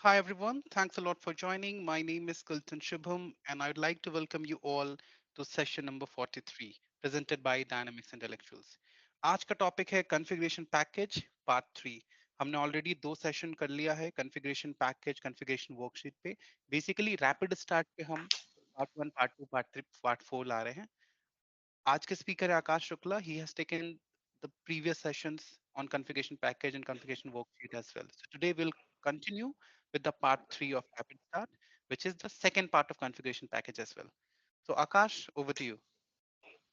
Hi everyone, thanks a lot for joining. My name is Kultan Shubham and I'd like to welcome you all to session number 43 presented by Dynamics Intellectuals. आज का topic है configuration package part 3। हमने already दो session कर लिया है configuration package configuration worksheet पे। Basically rapid start पे हम पार्ट 1 पार्ट 2 पार्ट 3 पार्ट 4 ला रहे हैं। आज के स्पीकर है आकाश Shukla. He has taken the previous sessions on configuration package and configuration worksheet as well. So today we'll continue with the part 3 of Rapid Start, which is the second part of configuration package as well. So Akash, over to you.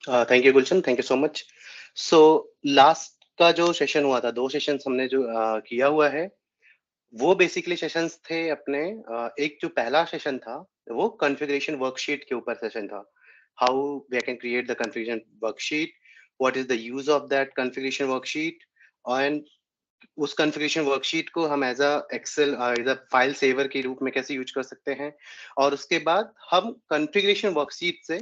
Thank you Gulshan, thank you so much. So last का जो session हुआ था, दो sessions हमने जो किया हुआ है, वो बेसिकली सेशंस थे अपने। एक जो पहला सेशन था वो कॉन्फ़िगरेशन वर्कशीट के ऊपर सेशन था। How we can create the configuration worksheet, what is the use of that configuration worksheet, and उस कॉन्फ़िगरेशन वर्कशीट को हम as a Excel as a file saver के रूप में कैसे यूज कर सकते हैं। और उसके बाद हम कॉन्फ़िगरेशन वर्कशीट से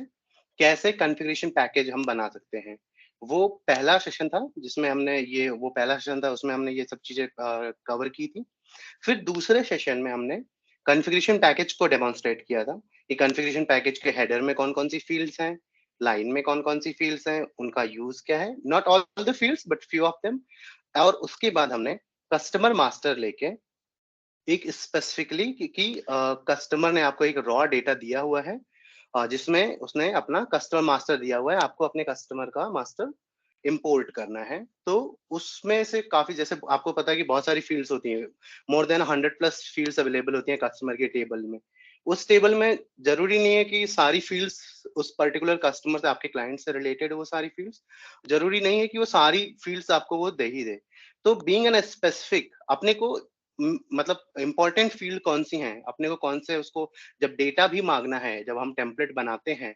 कैसे कॉन्फ़िगरेशन पैकेज हम बना सकते हैं। वो पहला सेशन था जिसमें हमने ये वो पहला सेशन था उसमें हमने ये सब चीजें कवर की थी। फिर दूसरे सेशन में हमने कॉन्फ़िगरेशन पैकेज को डेमोंस्ट्रेट किया था कि कॉन्फ़िगरेशन पैकेज के हेडर में कौन-कौन सी फील्ड्स हैं, लाइन में कौन-कौन सी फील्ड्स हैं, उनका यूज क्या है, not all the fields but few of them. और उसके बाद हमने कस्टमर मास्टर लेके एक स्पेसिफिकली कि कस्टमर ने आपको एक रॉ डेटा दिया हुआ है, जिसमें उसने अपना कस्टमर मास्टर दिया हुआ है, आपको अपने कस्टमर का मास्टर इंपोर्ट करना है। तो उसमें से काफी, जैसे आपको पता है कि बहुत सारी फील्ड्स होती हैं, मोर देन 100+ फील्ड्स अवेलेबल होती हैं कस्टमर के टेबल में। उस टेबल में जरूरी नहीं है कि सारी फील्ड्स उस पर्टिकुलर कस्टमर से, आपके क्लाइंट से रिलेटेड, वो सारी फील्ड्स जरूरी नहीं है कि वो सारी फील्ड्स आपको वो दे ही दे। तो बीइंग एन स्पेसिफिक, अपने को मतलब इम्पोर्टेंट फील्ड कौन सी हैं, अपने को कौन से उसको जब डेटा भी मांगना है, जब हम टेम्पलेट बनाते हैं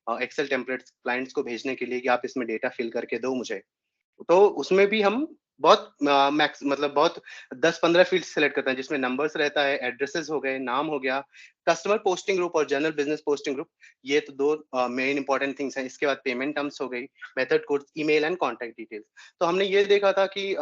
एक्सेल टेम्पलेट्स क्लाइंट्स को भेजने के लिए कि आप इसमें डेटा फिल करके दो मुझे, तो उसमें भी हम बहुत मैक्स मतलब बहुत 10-15 फील्ड सेलेक्ट करते हैं, जिसमें नंबर्स रहता है, एड्रेसेस हो गए, नाम हो गया, कस्टमर पोस्टिंग ग्रुप और जनरल बिजनेस पोस्टिंग ग्रुप। ये तो दो मेन इंपॉर्टेंट थिंग्स हैं। इसके बाद पेमेंट टर्म्स हो गई, method code, email and contact details. तो हमने ये देखा था कि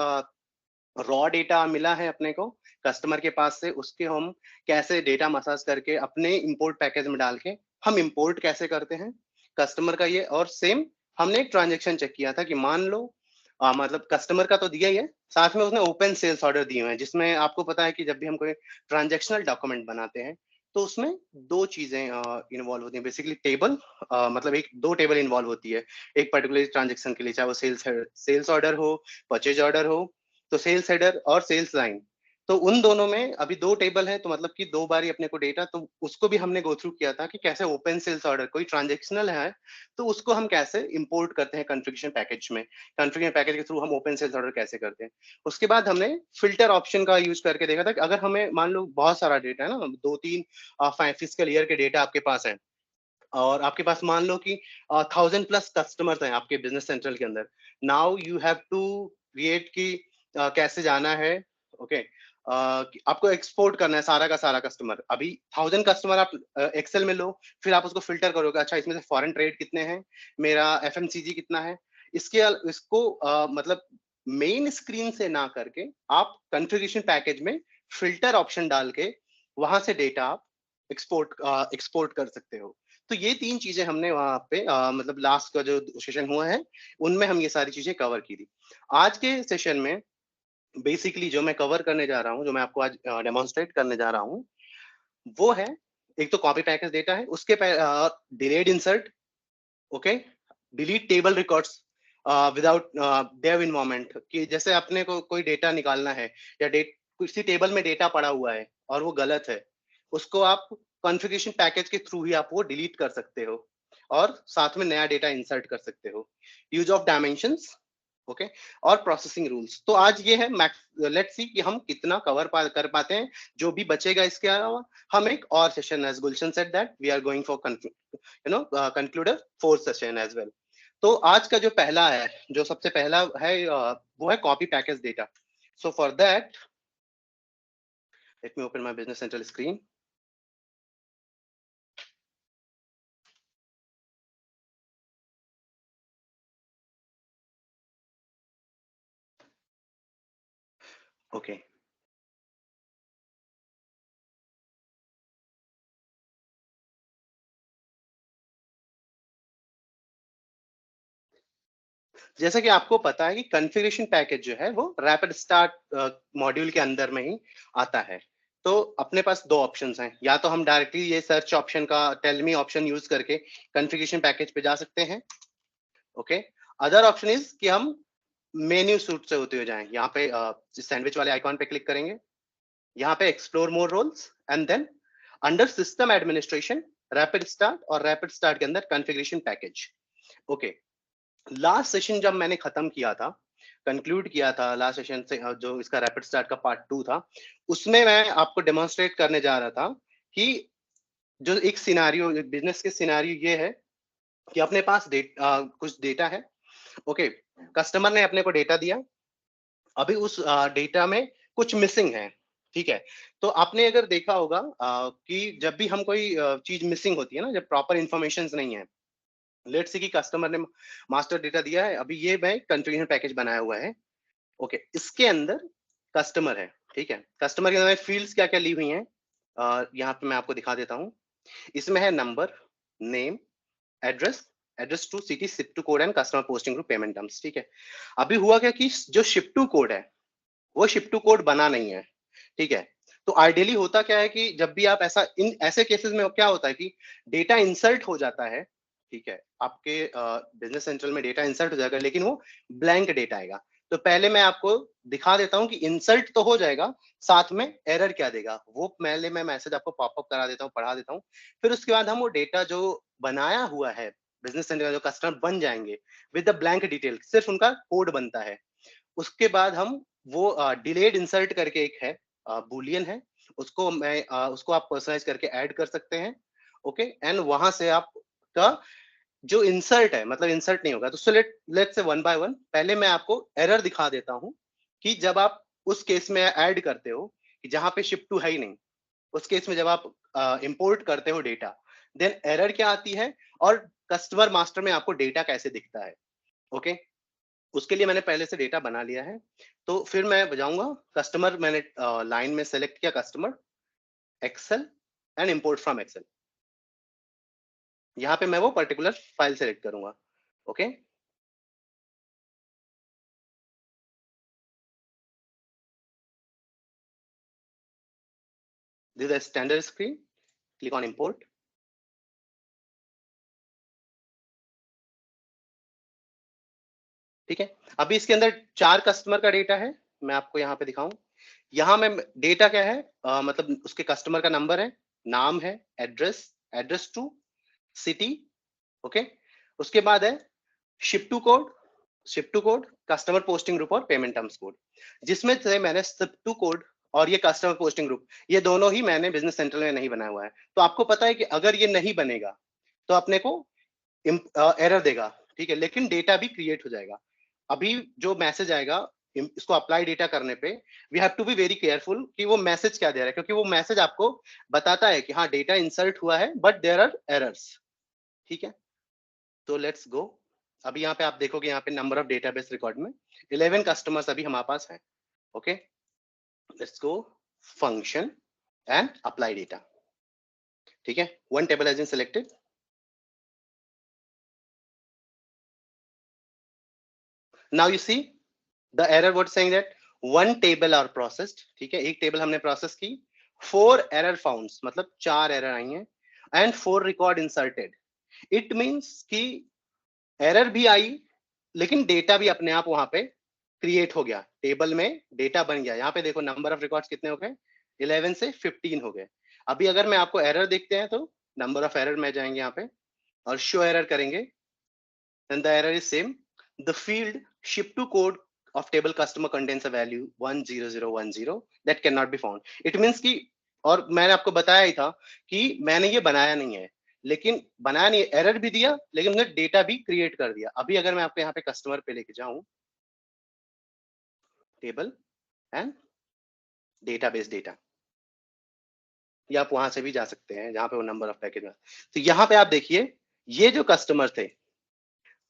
रॉ डेटा मिला है अपने को कस्टमर के पास से, उसके हम कैसे डेटा मसाज करके अपने इंपोर्ट पैकेज में डाल के हम इंपोर्ट कैसे करते हैं कस्टमर का ये। और सेम हमने एक ट्रांजेक्शन चेक किया था कि मान लो मतलब कस्टमर का तो दिया ही है, साथ में उसने ओपन सेल्स ऑर्डर दिए हुए हैं, जिसमें आपको पता है कि जब भी हम कोई ट्रांजेक्शनल डॉक्यूमेंट बनाते हैं तो उसमें दो चीजें इन्वॉल्व होती हैं बेसिकली। टेबल, मतलब एक दो टेबल इन्वॉल्व होती है एक पर्टिकुलर ट्रांजेक्शन के लिए, चाहे वो सेल्स ऑर्डर हो, परचेज ऑर्डर हो। तो सेल्स हेडर और सेल्स लाइन, तो उन दोनों में अभी दो टेबल है, तो मतलब कि दो बारी अपने को डेटा, तो उसको भी हमने गो थ्रू किया था कि कैसे ओपन सेल्स ऑर्डर कोई ट्रांजेक्शनल है तो उसको हम कैसे इंपोर्ट करते हैं कॉन्फ़िगरेशन पैकेज में, कॉन्फ़िगरेशन पैकेज के थ्रू हम ओपन सेल्स ऑर्डर कैसे करते हैं। उसके बाद हमने फिल्टर ऑप्शन का यूज करके देखा था कि अगर हमें मान लो बहुत सारा डेटा है ना, 2-3 फिजिकल ईयर के डेटा आपके पास है, और आपके पास मान लो कि 1000+ कस्टमर्स हैं आपके बिजनेस सेंट्रल के अंदर। Now you have to create की कैसे जाना है। ओके, आपको एक्सपोर्ट करना है सारा का सारा कस्टमर। अभी 1000 कस्टमर आप एक्सेल में लो, फिर आप उसको फिल्टर करोगे, अच्छा इसमें से फॉरेन ट्रेड कितने हैं, मेरा एफएमसीजी कितना है। इसको मतलब मेन स्क्रीन से ना करके आप कॉन्फ़िगरेशन पैकेज में फिल्टर ऑप्शन डाल के वहां से डेटा आप एक्सपोर्ट कर सकते हो। तो ये तीन चीजें हमने वहां पे मतलब लास्ट का जो सेशन हुआ है उनमें हम ये सारी चीजें कवर की थी। आज के सेशन में बेसिकली जो मैं कवर करने जा रहा हूँ, जो मैं आपको आज डेमोन्स्ट्रेट करने जा रहा हूँ, वो है एक तो कॉपी पैकेज डेटा है, उसके delayed insert, okay, delete table records without dev involvement, कि जैसे अपने को कोई डेटा निकालना है या किसी टेबल में डेटा पड़ा हुआ है और वो गलत है, उसको आप कॉन्फ़िगरेशन पैकेज के थ्रू ही आप वो डिलीट कर सकते हो और साथ में नया डेटा इंसर्ट कर सकते हो। यूज ऑफ डायमेंशंस, ओके, और प्रोसेसिंग रूल्स। तो आज ये है मैक्स, लेट्स सी कि हम कितना कर पाते हैं। जो भी बचेगा इसके अलावा हम एक और session, as Gulshan said that we are going for conclude fourth session as well. तो आज का जो पहला है, जो सबसे पहला है, वो है copy package data. So for that let me open my business central screen. Okay, जैसा कि आपको पता है कि कॉन्फ़िगरेशन पैकेज जो है वो रैपिड स्टार्ट मॉड्यूल के अंदर में ही आता है। तो अपने पास दो ऑप्शंस हैं, या तो हम डायरेक्टली ये सर्च ऑप्शन का टेल मी ऑप्शन यूज करके कॉन्फ़िगरेशन पैकेज पे जा सकते हैं। ओके, अदर ऑप्शन इज कि हम मेन्यू सूट से होते हुए जाएं। यहाँ पे सैंडविच वाले आइकॉन पे क्लिक करेंगे, यहाँ पे explore more roles and then under system administration rapid start, और रैपिड स्टार्ट के अंदर configuration package. Okay, last session जब मैंने खत्म किया था, कंक्लूड किया था लास्ट सेशन से, जो इसका रैपिड स्टार्ट का पार्ट 2 था, उसमें मैं आपको डेमोन्स्ट्रेट करने जा रहा था कि जो एक सिनेरियो, बिजनेस के सिनेरियो ये है कि अपने पास कुछ डेटा है। ओके, कस्टमर ने अपने को डेटा दिया, अभी उस डेटा में कुछ मिसिंग है। ठीक है, तो आपने अगर देखा होगा कि जब भी हम कोई चीज मिसिंग होती है ना, जब प्रॉपर इंफॉर्मेशन नहीं है, लेट्स से कि कस्टमर ने मास्टर डेटा दिया है, अभी ये मैं कॉन्फ़िगरेशन पैकेज बनाया हुआ है। ओके, इसके अंदर कस्टमर है। ठीक है, कस्टमर के अंदर फील्ड्स क्या क्या ली हुई हैं, यहाँ पे मैं आपको दिखा देता हूँ। इसमें है number, name, address, address two city, ship to code and customer posting group payment terms. ठीक है, अभी हुआ क्या कि जो शिप टू कोड है वो शिप टू कोड बना नहीं है। ठीक है, तो आइडियली होता क्या है कि जब भी आप ऐसा, इन ऐसे केसेस में क्या होता है कि डेटा इंसर्ट हो जाता है। ठीक है, आपके बिजनेस सेंट्रल में डेटा इंसर्ट हो जाएगा, लेकिन वो ब्लैंक डेटा आएगा। तो पहले मैं आपको दिखा देता हूँ कि इंसर्ट तो हो जाएगा, साथ में एरर क्या देगा वो पहले मैं मैसेज आपको पॉपअप करा देता हूँ, पढ़ा देता हूँ। फिर उसके बाद हम वो डेटा जो बनाया हुआ है बिजनेस सेंटर का, जो कस्टमर बन जाएंगे विद द ब्लैंक डिटेल, सिर्फ उनका कोड बनता है। उसके बाद हम वो डिलेड इंसर्ट करके एक है, बूलियन है, उसको मैं उसको आप पर्सनलाइज करके ऐड कर सकते हैं। ओके, एंड वहां से आपका जो इंसर्ट है, मतलब इंसर्ट नहीं होगा। तो so let's say one by one पहले मैं आपको एरर दिखा देता हूं कि जब आप उस केस में ऐड करते हो कि जहां पे शिप टू है ही नहीं, उस केस में जब आप इंपोर्ट करते हो डेटा, देन एरर क्या आती है, और कस्टमर मास्टर में आपको डेटा कैसे दिखता है। ओके, उसके लिए मैंने पहले से डेटा बना लिया है। तो फिर मैं बजाऊंगा कस्टमर, मैंने लाइन में सेलेक्ट किया customer, Excel and import from Excel. यहाँ पे मैं वो पर्टिकुलर फाइल सेलेक्ट करूंगा। Okay, this is standard screen, click on import. ठीक है, अभी इसके अंदर 4 कस्टमर का डेटा है, मैं आपको यहाँ पे दिखाऊं। यहाँ में डेटा क्या है, मतलब उसके कस्टमर का नंबर है, नाम है, address, address two city. Okay, उसके बाद है ship to code, ship to code, customer posting group और पेमेंट टर्म्स कोड, जिसमें से मैंने शिप टू कोड और ये कस्टमर पोस्टिंग ग्रुप, ये दोनों ही मैंने बिजनेस सेंट्रल में नहीं बनाया हुआ है। तो आपको पता है कि अगर ये नहीं बनेगा तो अपने को एरर देगा। ठीक है, लेकिन डेटा भी क्रिएट हो जाएगा। अभी जो मैसेज आएगा इसको अप्लाई डेटा करने पे, we have to be very careful कि वो मैसेज क्या दे रहा है, क्योंकि वो मैसेज आपको बताता है कि हाँ डेटा इंसर्ट हुआ है बट देयर आर एरर्स। ठीक है, तो लेट्स गो। अभी यहाँ पे आप देखोगे, यहाँ पे नंबर ऑफ डेटाबेस रिकॉर्ड में 11 कस्टमर्स अभी हमारे पास है। Okay, let's go function and apply data. ठीक है, one table has been selected. Now you see the error what saying that one table are processed. ठीक है, एक टेबल हमने प्रोसेस की, 4 एरर फाउंड्स, मतलब 4 एरर आई हैं, and 4 record inserted. It means कि एरर भी आई, लेकिन डेटा भी अपने आप वहां पे क्रिएट हो गया, टेबल में डेटा बन गया। यहाँ पे देखो नंबर ऑफ रिकॉर्ड्स कितने हो गए, 11 से 15 हो गए। अभी अगर मैं आपको एरर देखते हैं तो नंबर ऑफ एरर में जाएंगे यहाँ पे और शो एरर करेंगे, then the error is same. The field ship to code of table customer contains a value 10010 that cannot be found. It means कि, और मैंने आपको बताया ही था कि मैंने ये बनाया नहीं है, लेकिन बनाया नहीं, एरर भी दिया लेकिन उसने डेटा भी क्रिएट कर दिया। अभी अगर मैं आपको यहाँ पे कस्टमर पे लेके जाऊं, टेबल एंड डेटाबेस डेटा, या आप वहां से भी जा सकते हैं जहां पे वो नंबर ऑफ पैकेज। तो यहाँ पे आप देखिए, ये जो कस्टमर थे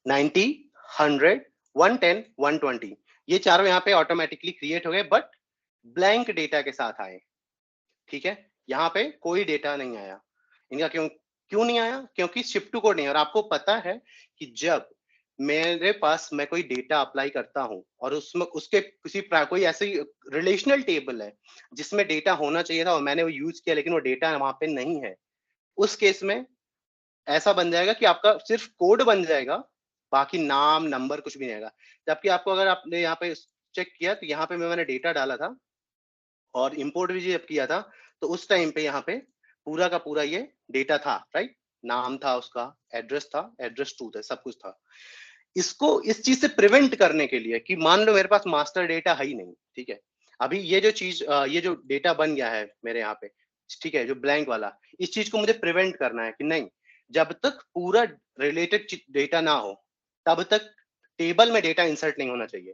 90, 100, 110, 120, ये चारों यहाँ पे ऑटोमेटिकली क्रिएट हो गए, बट ब्लैंक डेटा के साथ आए। ठीक है, यहाँ पे कोई डेटा नहीं आया। इनका क्यों क्यों नहीं आया, क्योंकि शिफ्ट टू कोड नहीं है। और आपको पता है कि जब मेरे पास मैं कोई डेटा अप्लाई करता हूँ और उसमें उसके कोई ऐसी रिलेशनल टेबल है जिसमें डेटा होना चाहिए था और मैंने वो यूज किया लेकिन वो डेटा वहां पे नहीं है, उस केस में ऐसा बन जाएगा कि आपका सिर्फ कोड बन जाएगा, बाकी नाम नंबर कुछ भी नहीं आएगा। जबकि आपको अगर आपने यहाँ पे चेक किया तो यहाँ पे मैंने डेटा डाला था और इंपोर्ट भी जब किया था तो उस टाइम पे यहाँ पे पूरा का पूरा ये डेटा था, राइट। नाम था उसका, एड्रेस था, एड्रेस टू था, सब कुछ था। इसको इस चीज से प्रिवेंट करने के लिए कि मान लो मेरे पास मास्टर डेटा है ही नहीं, ठीक है, अभी ये जो चीज ये जो डेटा बन गया है मेरे यहाँ पे, ठीक है, जो ब्लैंक वाला, इस चीज को मुझे प्रिवेंट करना है कि नहीं, जब तक पूरा रिलेटेड डेटा ना हो तब तक टेबल में डेटा इंसर्ट नहीं होना चाहिए।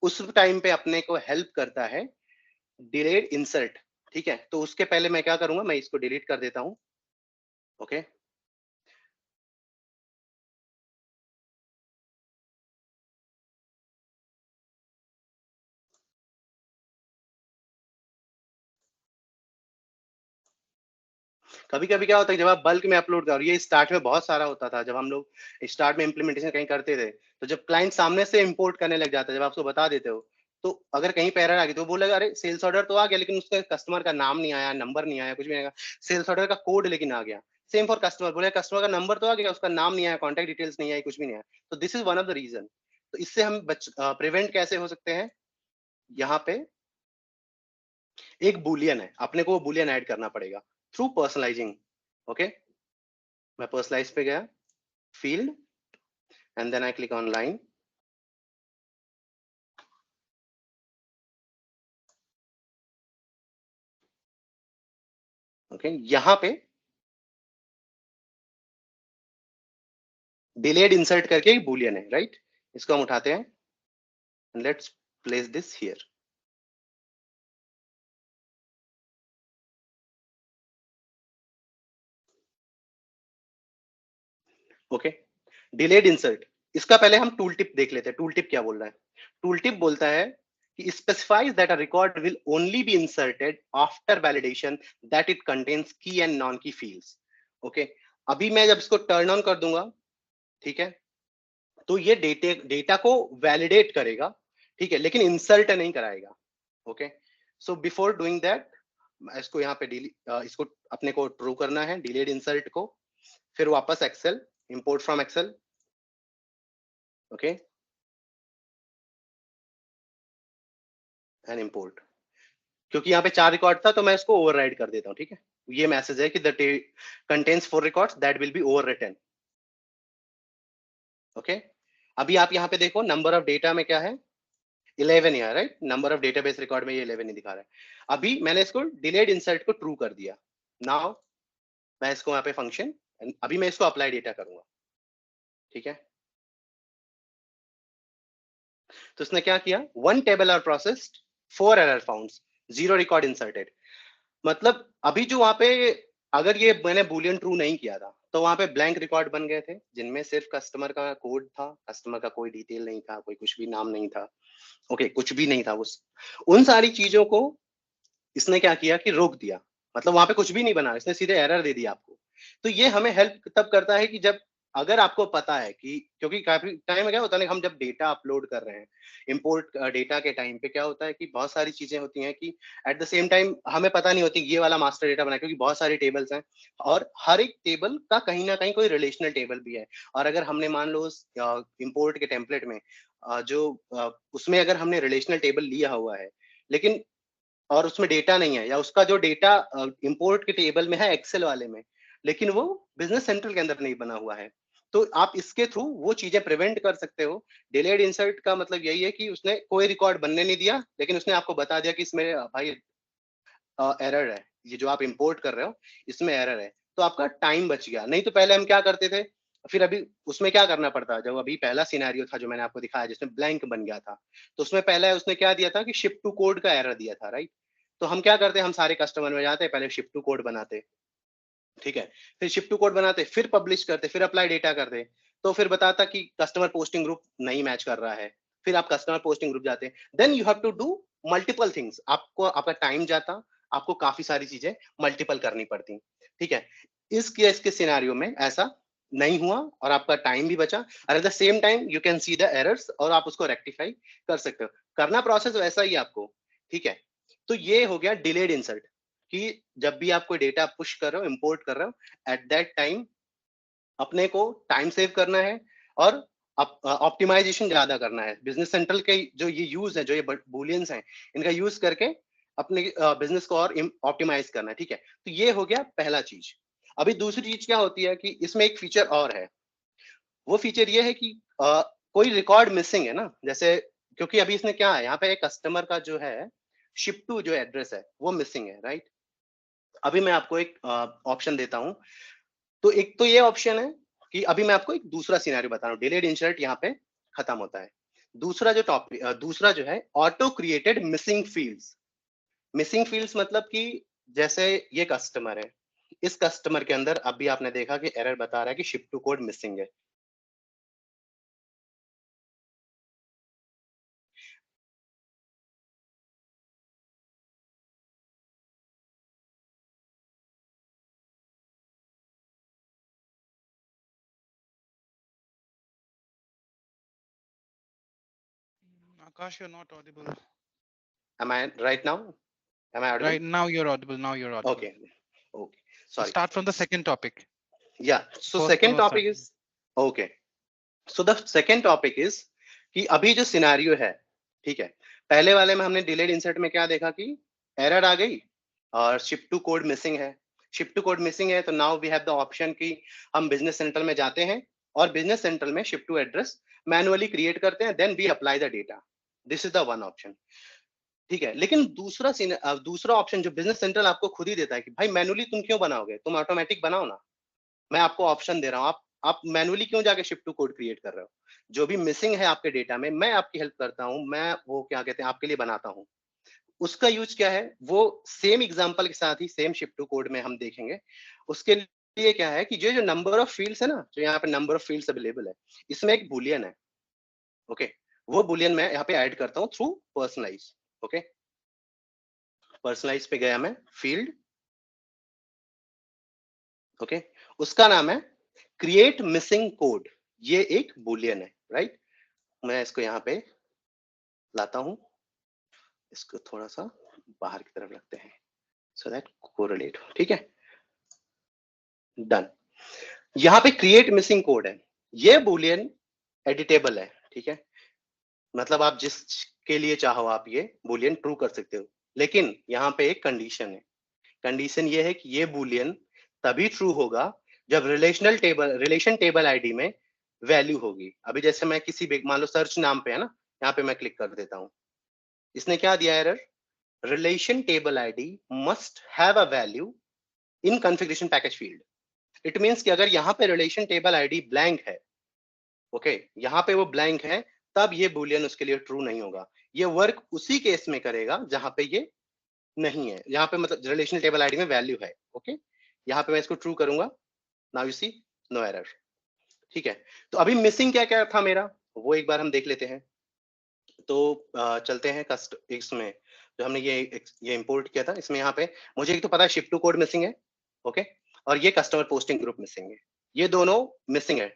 उस टाइम पे अपने को हेल्प करता है डिलेड इंसर्ट, ठीक है। तो उसके पहले मैं क्या करूंगा, मैं इसको डिलीट कर देता हूँ, ओके। कभी कभी क्या होता है जब आप बल्क में अपलोड करो, ये स्टार्ट में बहुत सारा होता था जब हम लोग स्टार्ट में इम्प्लीमेंटेशन कहीं करते थे, तो जब क्लाइंट सामने से इंपोर्ट करने लग जाता है, जब आप उसको बता देते हो, तो अगर कहीं पे एरर आ गई तो वो बोलेगा अरे सेल्स ऑर्डर तो आ गया लेकिन उसका कस्टमर का नाम नहीं आया, नंबर नहीं आया, कुछ भी नहीं आया, सेल्स ऑर्डर का कोड लेकिन आ गया। सेम फॉर कस्टमर, बोले कस्टमर का नंबर तो आ गया, उसका नाम नहीं आया, कॉन्टेक्ट डिटेल्स नहीं आई, कुछ भी नहीं आया। तो this is one of the reason. तो इससे हम प्रिवेंट कैसे हो सकते हैं, यहाँ पे एक बुलियन है, अपने को वो बुलियन ऐड करना पड़ेगा थ्रू पर्सनलाइजिंग, ओके। मैं पर्सनलाइज पे गया, field, and then I click on line, okay. यहाँ पे डिलेड इंसर्ट करके एक बुलियन है, राइट। इसको हम उठाते हैं, let's place this here, okay. Delayed insert, इसका पहले हम टूल टिप देख लेते हैं। टूल टिप क्या बोल रहा है, टूल टिप बोलता है कि specifies that a record will only be inserted after validation that it contains key and non key fields, okay. अभी मैं जब इसको टर्न ऑन कर दूंगा, ठीक है, तो ये डेटा को वैलिडेट करेगा, ठीक है, लेकिन इंसर्ट नहीं कराएगा, okay. So before doing that, इसको यहाँ पे इसको अपने को ट्रू करना है, डिलेड इंसर्ट को, फिर वापस Excel, import from Excel, okay, and import. क्योंकि यहाँ पे 4 रिकॉर्ड था तो मैं इसको ओवरराइड कर देता हूँ, ठीक है। ये मैसेज है कि the contains 4 records that will be overwritten, okay. अभी आप यहाँ पे देखो नंबर ऑफ डेटा में क्या है, 11 है, right. Number of database record में ये 11 ही दिखा रहा है। अभी मैंने इसको डिलेड इंसर्ट को ट्रू कर दिया। नाउ मैं इसको यहाँ पे फंक्शन, अभी मैं इसको अप्लाई डेटा करूंगा, ठीक है। तो इसने क्या किया, 1 table are processed, 4 error found, 0 record inserted. मतलब अभी जो वहां पे, अगर ये मैंने बुलियन ट्रू नहीं किया था तो वहां पे ब्लैंक रिकॉर्ड बन गए थे जिनमें सिर्फ कस्टमर का कोड था, कस्टमर का कोई डिटेल नहीं था, कोई कुछ भी नाम नहीं था, ओके, कुछ भी नहीं था। उस उन सारी चीजों को इसने क्या किया कि रोक दिया, मतलब वहां पे कुछ भी नहीं बना, इसने सीधे एरर दे दिया आपको। तो ये हमें हेल्प तब करता है कि जब, अगर आपको पता है कि, क्योंकि काफी टाइम में क्या होता है हम जब डेटा अपलोड कर रहे हैं, इंपोर्ट डेटा के टाइम पे क्या होता है कि बहुत सारी चीजें होती हैं कि एट द सेम टाइम हमें पता नहीं होती ये वाला मास्टर डेटा बना, क्योंकि बहुत सारी टेबल्स हैं और हर एक टेबल का कहीं ना कहीं कोई रिलेशनल टेबल भी है। और अगर हमने मान लो उस इंपोर्ट के टेम्पलेट में उसमें अगर हमने रिलेशनल टेबल लिया हुआ है लेकिन, और उसमें डेटा नहीं है, या उसका जो डेटा इंपोर्ट के टेबल में है एक्सेल वाले में, लेकिन वो बिजनेस सेंट्रल के अंदर नहीं बना हुआ है, तो आप इसके थ्रू वो चीजें प्रिवेंट कर सकते हो। डिलेड इंसर्ट का मतलब यही है कि उसने कोई रिकॉर्ड बनने नहीं दिया लेकिन उसने आपको बता दिया कि इसमें भाई एरर है, ये जो आप इंपोर्ट कर रहे हो इसमें एरर है, तो आपका टाइम बच गया। नहीं तो पहले हम क्या करते थे, फिर अभी उसमें क्या करना पड़ता, जब अभी पहला सिनेरियो था जो मैंने आपको दिखाया जिसमें ब्लैंक बन गया था, तो उसमें पहले उसने क्या दिया था कि शिप टू कोड का एरर दिया था, राइट। तो हम क्या करते, हम सारे कस्टमर में जाते, पहले शिप टू कोड बनाते, ठीक है, फिर शिप टू कोड बनाते, फिर पब्लिश करते, फिर अप्लाई डेटा करते, तो फिर बताता कि कस्टमर पोस्टिंग ग्रुप नहीं मैच कर रहा है, फिर आप कस्टमर पोस्टिंग ग्रुप जाते, then you have to do multiple things, आपको आपका टाइम जाता, आपको काफी सारी चीजें मल्टीपल करनी पड़ती, ठीक है। इस केस के सिनेरियो में ऐसा नहीं हुआ और आपका टाइम भी बचा, और at the same time you can see the errors और आप उसको रेक्टिफाई कर सकते हो। करना प्रोसेस वैसा ही आपको, ठीक है। तो ये हो गया डिलेड इंसर्ट, कि जब भी आप कोई डेटा पुश कर रहे हो, इंपोर्ट कर रहे हो, एट दैट टाइम अपने को टाइम सेव करना है और ऑप्टिमाइजेशन ज्यादा करना है। बिजनेस सेंट्रल के जो ये यूज है, जो ये बुलियंस हैं, इनका यूज करके अपने बिजनेस को और ऑप्टिमाइज करना है, ठीक है। तो ये हो गया पहला चीज। अभी दूसरी चीज क्या होती है कि इसमें एक फीचर और है। वो फीचर ये है कि कोई रिकॉर्ड मिसिंग है ना, जैसे क्योंकि अभी इसने क्या है, यहाँ पे एक कस्टमर का जो है शिप टू जो एड्रेस है वो मिसिंग है, राइट। अभी मैं आपको एक ऑप्शन देता हूँ। तो एक तो ये ऑप्शन है कि अभी मैं आपको एक दूसरा सिनेरियो बता रहा हूँ, डिलेड इंसर्ट यहाँ पे खत्म होता है। दूसरा जो टॉपिक, दूसरा जो है auto created missing fields. Missing fields मतलब कि जैसे ये कस्टमर है, इस कस्टमर के अंदर अभी आपने देखा कि एरर बता रहा है कि शिप टू कोड मिसिंग है। Akash, you're not audible. Am I right now? Am I audible? Right now, you're audible. Now you're audible. Okay. Okay. So Sorry. start from the second topic. Yeah. So First one second was topic starting. is okay. So the second topic is कि अभी जो scenario है, ठीक है, पहले वाले में हमने डिलेड इंसर्ट में क्या देखा कि एरर आ गई और शिप टू कोड मिसिंग है। शिप टू कोड मिसिंग है तो now we have the option कि हम बिजनेस सेंट्रल में जाते हैं और बिजनेस सेंट्रल में ship to address manually create करते हैं, then we apply the data. This is the one option, ठीक है। लेकिन दूसरा ऑप्शन जो बिजनेस सेंट्रल आपको खुद ही देता है कि भाई मैनुअली तुम क्यों बनाओगे, तुम ऑटोमेटिक बनाओ ना। मैं आपको ऑप्शन दे रहा हूँ, आप मैनुअली क्यों जाके शिफ्ट टू कोड क्रिएट कर रहे हो। जो भी मिसिंग है आपके डेटा में, मैं आपकी हेल्प करता हूँ, मैं वो क्या कहते हैं आपके लिए बनाता हूँ। उसका यूज क्या है वो सेम एग्जांपल के साथ ही सेम शिफ्ट टू कोड में हम देखेंगे। उसके लिए क्या है कि जो जो नंबर ऑफ फील्ड्स है ना, जो यहाँ पे नंबर ऑफ फील्ड्स अवेलेबल है, इसमें एक बुलियन है। ओके, वो बुलियन मैं यहाँ पे ऐड करता हूँ थ्रू पर्सनलाइज। ओके, पर्सनलाइज पे गया मैं, फील्ड, ओके, उसका नाम है क्रिएट मिसिंग कोड। ये एक बुलियन है, राइट। मैं इसको यहाँ पे लाता हूँ, इसको थोड़ा सा बाहर की तरफ रखते हैं सो दैट कोरिलेट हो, ठीक है। डन। यहाँ पे क्रिएट मिसिंग कोड है, ये बुलियन एडिटेबल है, ठीक है। मतलब आप जिस के लिए चाहो आप ये बुलियन ट्रू कर सकते हो, लेकिन यहाँ पे एक कंडीशन है। कंडीशन ये है कि ये बुलियन तभी ट्रू होगा जब रिलेशन टेबल आईडी में वैल्यू होगी। अभी जैसे मैं किसी भी मान लो सर्च नाम पे है ना, यहाँ पे मैं क्लिक कर देता हूँ, इसने क्या दिया error, relation table ID must have a value in configuration package field. It means कि अगर यहाँ पे रिलेशन टेबल आईडी ब्लैंक है, ओके, यहाँ पे वो ब्लैंक है, तब ये बुलियन उसके लिए ट्रू नहीं होगा। ये वर्क उसी केस में करेगा जहां पे ये नहीं है, यहाँ पे मतलब रिलेशनल टेबल आईडी में वैल्यू है। ओके, यहाँ पे मैं इसको ट्रू करूंगा, now you see no error, ठीक है। तो अभी मिसिंग क्या क्या था मेरा, वो एक बार हम देख लेते हैं। तो चलते हैं कस्ट इसमें, जो हमने ये इंपोर्ट किया था, इसमें यहाँ पे मुझे एक तो पता है शिफ्ट टू कोड मिसिंग है, ओके, और ये कस्टमर पोस्टिंग ग्रुप मिसिंग है, ये दोनों मिसिंग है,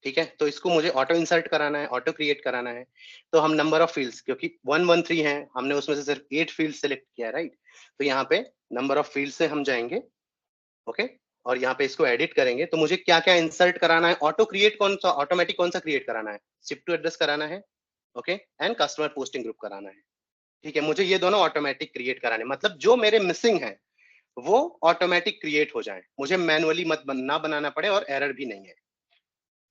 ठीक है। तो इसको मुझे ऑटो इंसर्ट कराना है, ऑटो क्रिएट कराना है। तो हम नंबर ऑफ फील्ड्स, क्योंकि 113 है, हमने उसमें से सिर्फ 8 फील्ड सेलेक्ट किया है, राइट। तो यहाँ पे नंबर ऑफ फील्ड से हम जाएंगे, ओके, और यहाँ पे इसको एडिट करेंगे। तो मुझे क्या क्या इंसर्ट कराना है, ऑटो क्रिएट कौन सा, ऑटोमेटिक कौन सा क्रिएट कराना है, शिफ्ट टू एड्रेस कराना है, okay, and customer posting group कराना है, ठीक है। मुझे ये दोनों ऑटोमेटिक क्रिएट कराने, मतलब जो मेरे मिसिंग है वो ऑटोमेटिक क्रिएट हो जाए, मुझे मैनुअली ना बनाना पड़े और एरर भी नहीं है,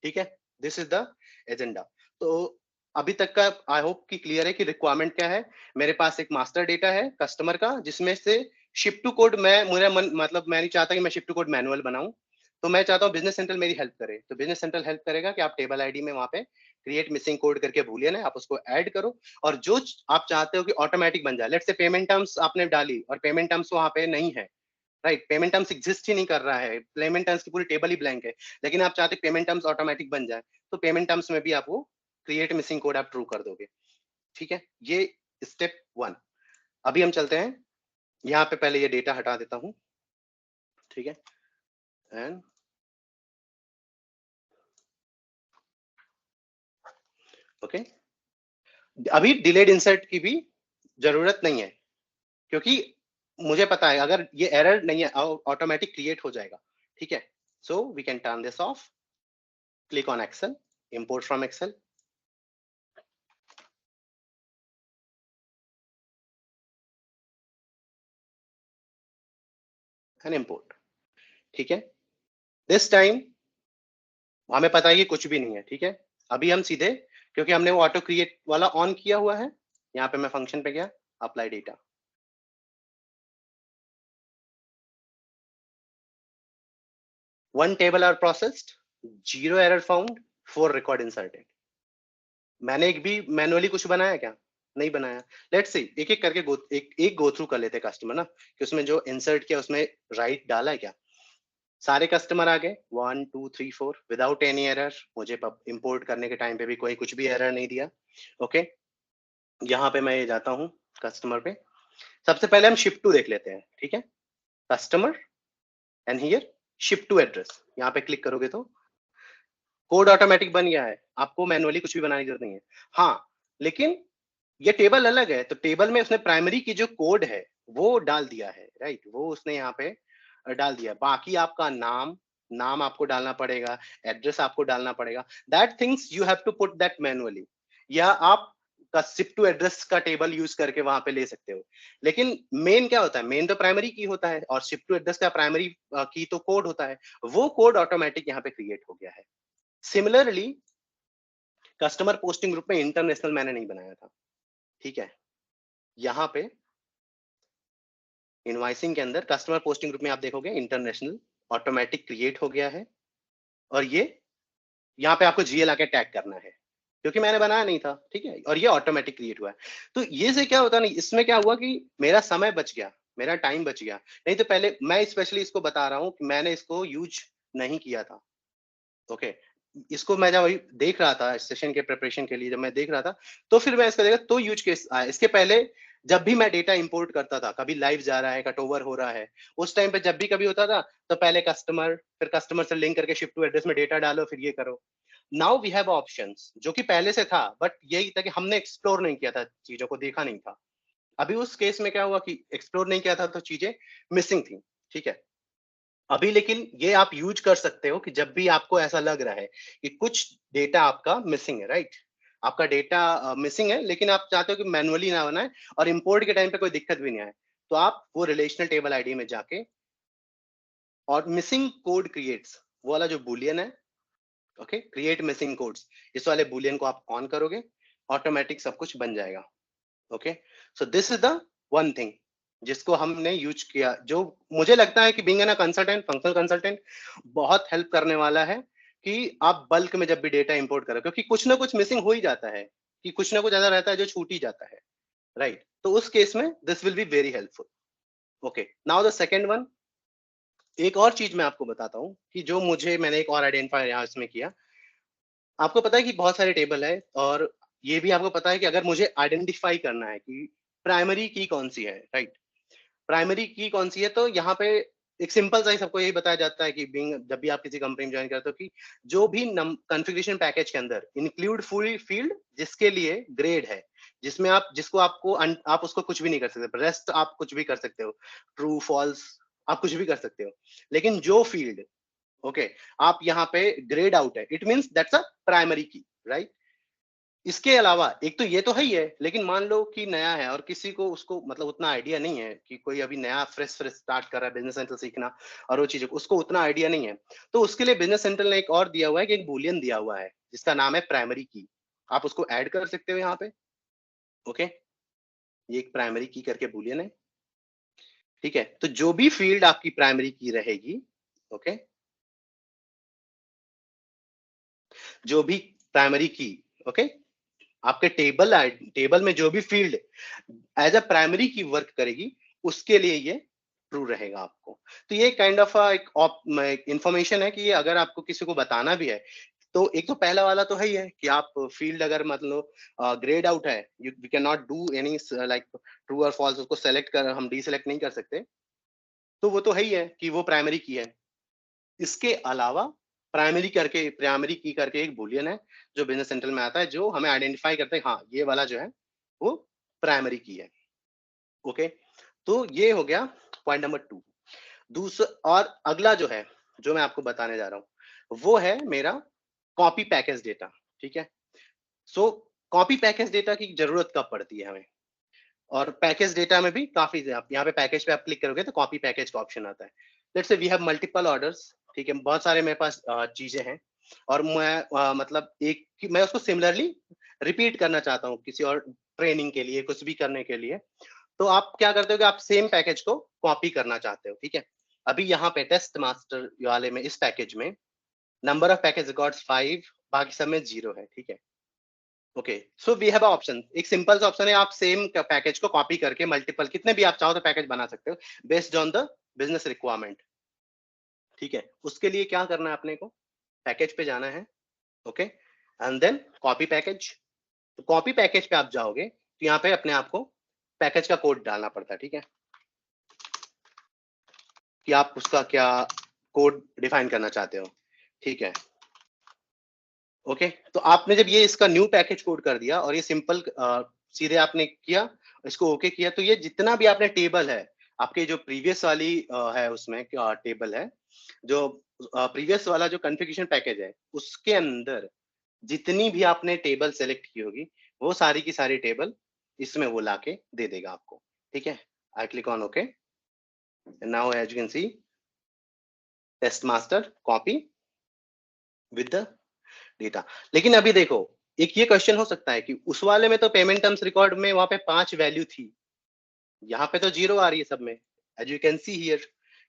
ठीक है। This is the agenda. तो अभी तक का आई होप कि क्लियर है कि रिक्वायरमेंट क्या है। मेरे पास एक मास्टर डेटा है कस्टमर का, जिसमें से शिफ्ट टू कोड मैं मेरा मन मतलब मैं नहीं चाहता कि मैं शिफ्ट टू कोड मैनुअल बनाऊं, तो मैं चाहता हूँ बिजनेस सेंट्रल मेरी हेल्प करे। तो बिजनेस सेंट्रल हेल्प करेगा कि आप टेबल आईडी में वहां पे क्रिएट मिसिंग कोड करके बुलियन है, आप उसको ऐड करो, और जो आप चाहते हो कि ऑटोमेटिक बन जाए, लेट्स से पेमेंट टर्म्स आपने डाली और पेमेंट टर्म्स वहां पे नहीं है, राइट, पेमेंट टर्म्स एग्जिस्ट ही नहीं कर रहा है, पेमेंट टर्म्स की पूरी टेबल ही ब्लैंक है, लेकिन आप चाहते पेमेंट टर्म्स ऑटोमेटिक बन जाए, तो पेमेंट टर्म्स में भी आप वो क्रिएट मिसिंग कोड आप ट्रू कर दोगे, ठीक है। ये स्टेप 1। अभी हम चलते हैं, यहाँ पे पहले ये डेटा हटा देता हूँ, ठीक है, एंड ओके, अभी डिलेड इंसर्ट की भी जरूरत नहीं है, क्योंकि मुझे पता है अगर ये एरर नहीं है ऑटोमेटिक क्रिएट हो जाएगा, ठीक है। So we can turn this off, click on Excel, import from Excel, and import, ठीक है। दिस टाइम हमें पता है कि कुछ भी नहीं है, ठीक है। अभी हम सीधे, क्योंकि हमने वो ऑटो क्रिएट वाला ऑन किया हुआ है, यहाँ पे मैं फंक्शन पे गया, apply data, one table are processed, 0 error found, 4 record inserted. मैंने एक भी मैनुअली कुछ बनाया क्या? नहीं बनाया। लेट्स सी, एक एक करके एक गो थ्रू कर लेते कस्टमर ना, कि उसमें जो इंसर्ट किया उसमें राइट डाला है क्या। सारे कस्टमर आ गए 1 2 3 4 विदाउट एनी एरर, मुझे इंपोर्ट करने के टाइम पे भी कोई कुछ भी एरर नहीं दिया। ओके, यहाँ पे मैं ये जाता हूँ कस्टमर पे, सबसे पहले हम शिप टू देख लेते हैं, ठीक है। Customer and here ship to address, यहाँ पे क्लिक करोगे तो कोड ऑटोमेटिक बन गया है, आपको मैनुअली कुछ भी बनाने की जरूरत नहीं है। हाँ, लेकिन ये टेबल अलग है, तो टेबल में उसने प्राइमरी की जो कोड है वो डाल दिया है, राइट, वो उसने यहाँ पे डाल दिया। बाकी आपका नाम, नाम आपको डालना पड़ेगा, एड्रेस आपको डालना पड़ेगा, that things you have to put that manually, या आप का शिप टू एड्रेस का टेबल यूज करके वहां पे ले सकते हो। लेकिन मेन क्या होता है, मेन तो प्राइमरी की होता है, और शिप टू एड्रेस का प्राइमरी की तो कोड होता है, वो कोड ऑटोमेटिक यहाँ पे क्रिएट हो गया है। सिमिलरली कस्टमर पोस्टिंग ग्रुप में इंटरनेशनल मैंने नहीं बनाया था, ठीक है। यहाँ पे इनवाइसिंग के अंदर कस्टमर पोस्टिंग ग्रुप में आप देखोगे इंटरनेशनल ऑटोमेटिक क्रिएट हो गया है, और ये यहाँ पे आपको जीएल आके टैग करना है, क्योंकि मैंने बनाया नहीं था, ठीक है, और ये ऑटोमेटिक क्रिएट हुआ है। तो ये से क्या होता नहीं, इसमें क्या हुआ कि मेरा समय बच गया, मेरा टाइम बच गया। नहीं तो पहले मैं स्पेशली इसको बता रहा हूँ कि मैंने इसको यूज नहीं किया था। ओके, इसको मैं जब वही देख रहा था सेशन के प्रिपरेशन के लिए, जब मैं देख रहा था तो फिर मैं इसका देखा तो यूज केस आया। इसके पहले जब भी मैं डेटा इंपोर्ट करता था, कभी लाइव जा रहा है, कट ओवर हो रहा है, उस टाइम पे जब भी कभी होता था तो पहले कस्टमर, फिर कस्टमर से लिंक करके शिफ्ट टू एड्रेस में डेटा डालो, फिर ये करो। नाउ वी हैव ऑप्शंस, जो कि पहले से था, बट यही था कि हमने एक्सप्लोर नहीं किया था, चीजों को देखा नहीं था। अभी उस केस में क्या हुआ कि एक्सप्लोर नहीं किया था तो चीजें मिसिंग थी, ठीक है। अभी लेकिन ये आप यूज कर सकते हो कि जब भी आपको ऐसा लग रहा है कि कुछ डेटा आपका मिसिंग है, राइट, आपका डेटा मिसिंग है, लेकिन आप चाहते हो कि मैनुअली ना बनाए और इंपोर्ट के टाइम पे कोई दिक्कत भी नहीं आए, तो आप वो रिलेशनल टेबल आईडी में जाके और मिसिंग कोड क्रिएट्स, वो वाला जो बुलियन है, ओके, क्रिएट मिसिंग कोड्स, इस वाले बुलियन को आप ऑन करोगे, ऑटोमेटिक सब कुछ बन जाएगा। Okay, so this is the one thing जिसको हमने यूज किया, जो मुझे लगता है कि being an consultant, functional consultant, बहुत हेल्प करने वाला है कि आप बल्क में जब भी डेटा इंपोर्ट करो, क्योंकि कुछ ना कुछ मिसिंग हो ही जाता है, कि कुछ ना कुछ ऐसा रहता है जो छूट ही जाता है, राइट। तो उस केस में this will be very helpful. Okay, now the second one, एक और चीज मैं आपको बताता हूँ कि जो मुझे, मैंने एक और आइडेंटिफाई यहाँ इसमें किया। आपको पता है कि बहुत सारे टेबल है, और ये भी आपको पता है कि अगर मुझे आइडेंटिफाई करना है कि प्राइमरी की कौन सी है, राइट, प्राइमरी की कौन सी है, तो यहाँ पे एक सिंपल सा ही सबको यही बताया जाता है कि बीइंग, जब भी आप किसी कंपनी में ज्वाइन करते हो, कि जो भी कॉन्फ़िगरेशन पैकेज के अंदर इंक्लूड फुल फील्ड जिसके लिए ग्रेड है, जिसमें आप, जिसको आपको आप उसको कुछ भी नहीं कर सकते, रेस्ट आप कुछ भी कर सकते हो, ट्रू फॉल्स आप कुछ भी कर सकते हो, लेकिन जो फील्ड, ओके, आप यहाँ पे ग्रेड आउट है, it means that's a primary की, राइट। इसके अलावा एक तो ये तो है ही है, लेकिन मान लो कि नया है और किसी को उसको मतलब उतना आइडिया नहीं है, कि कोई अभी नया फ्रेश फ्रेश स्टार्ट कर रहा है बिजनेस सेंटर सीखना, और वो चीजों को उसको उतना आइडिया नहीं है, तो उसके लिए बिजनेस सेंटर ने एक और दिया हुआ है कि एक बुलियन दिया हुआ है जिसका नाम है प्राइमरी की। आप उसको ऐड कर सकते हो यहाँ पे। ओके, ये एक प्राइमरी की करके बुलियन है, ठीक है। तो जो भी फील्ड आपकी प्राइमरी की रहेगी, ओके, जो भी प्राइमरी की, ओके, आपके टेबल में जो भी फील्ड एज अ प्राइमरी की वर्क करेगी, उसके लिए ये ट्रू रहेगा आपको। तो ये काइंड ऑफ एक इंफॉर्मेशन है कि अगर आपको किसी को बताना भी है, तो एक तो पहला वाला तो है ही है कि आप फील्ड अगर मतलब ग्रेड आउट है, you we can not do any like true और फॉल्स, उसको सेलेक्ट कर, हम डीसेलेक्ट नहीं कर सकते, तो वो तो है ही है कि वो प्राइमरी की है। इसके अलावा प्राइमरी की करके एक बुलियन है जो बिजनेस सेंट्रल में आता है, जो हमें आइडेंटिफाई करता है हाँ ये वाला जो है वो प्राइमरी की है। ओके, तो ये हो गया पॉइंट नंबर 2। दूसरा और अगला जो है जो मैं आपको बताने जा रहा हूँ वो है मेरा कॉपी पैकेज डेटा। ठीक है, सो कॉपी पैकेज डेटा की जरूरत कब पड़ती है हमें, और पैकेज डेटा में भी काफी, आप यहाँ पे पैकेज पे आप क्लिक करोगे तो कॉपी पैकेज का ऑप्शन आता है। Let's say we have multiple orders, ठीक है, बहुत सारे मेरे पास चीजें हैं और मैं मतलब मैं उसको सिमिलरली रिपीट करना चाहता हूँ किसी और ट्रेनिंग के लिए, कुछ भी करने के लिए। तो आप क्या करते हो कि आप सेम पैकेज को कॉपी करना चाहते हो। ठीक है, अभी यहाँ पे टेस्ट मास्टर वाले में इस पैकेज में नंबर ऑफ पैकेज रिकॉर्ड्स 5, बाकी सब में 0 है। ठीक है, okay, so we have option, एक सिंपल सा ऑप्शन है, आप सेम पैकेज को कॉपी करके मल्टीपल कितने भी आप चाहो तो पैकेज बना सकते हो based on the business requirement. ठीक है, उसके लिए क्या करना है अपने को, पैकेज पे जाना है। Okay, and then copy package. तो कॉपी पैकेज पे आप जाओगे तो यहाँ पे अपने आप को पैकेज का कोड डालना पड़ता है। ठीक है, कि आप उसका क्या कोड डिफाइन करना चाहते हो। ठीक है, ओके, तो आपने जब ये इसका न्यू पैकेज कोड कर दिया और ये सिंपल सीधे आपने किया, इसको ओके किया, तो ये जितना भी आपने टेबल है आपके जो प्रीवियस वाली है उसमें क्या टेबल है, जो प्रीवियस वाला जो कॉन्फ़िगरेशन पैकेज है उसके अंदर जितनी भी आपने टेबल सेलेक्ट की होगी वो सारी की सारी टेबल इसमें वो लाके दे देगा आपको। ठीक है, I click on okay, now as you can see test master copy with the data. लेकिन अभी देखो, एक ये क्वेश्चन हो सकता है कि उस वाले में तो पेमेंट टर्म्स रिकॉर्ड में वहां पे 5 वैल्यू थी, यहाँ पे तो 0 आ रही है सब में। As you can see here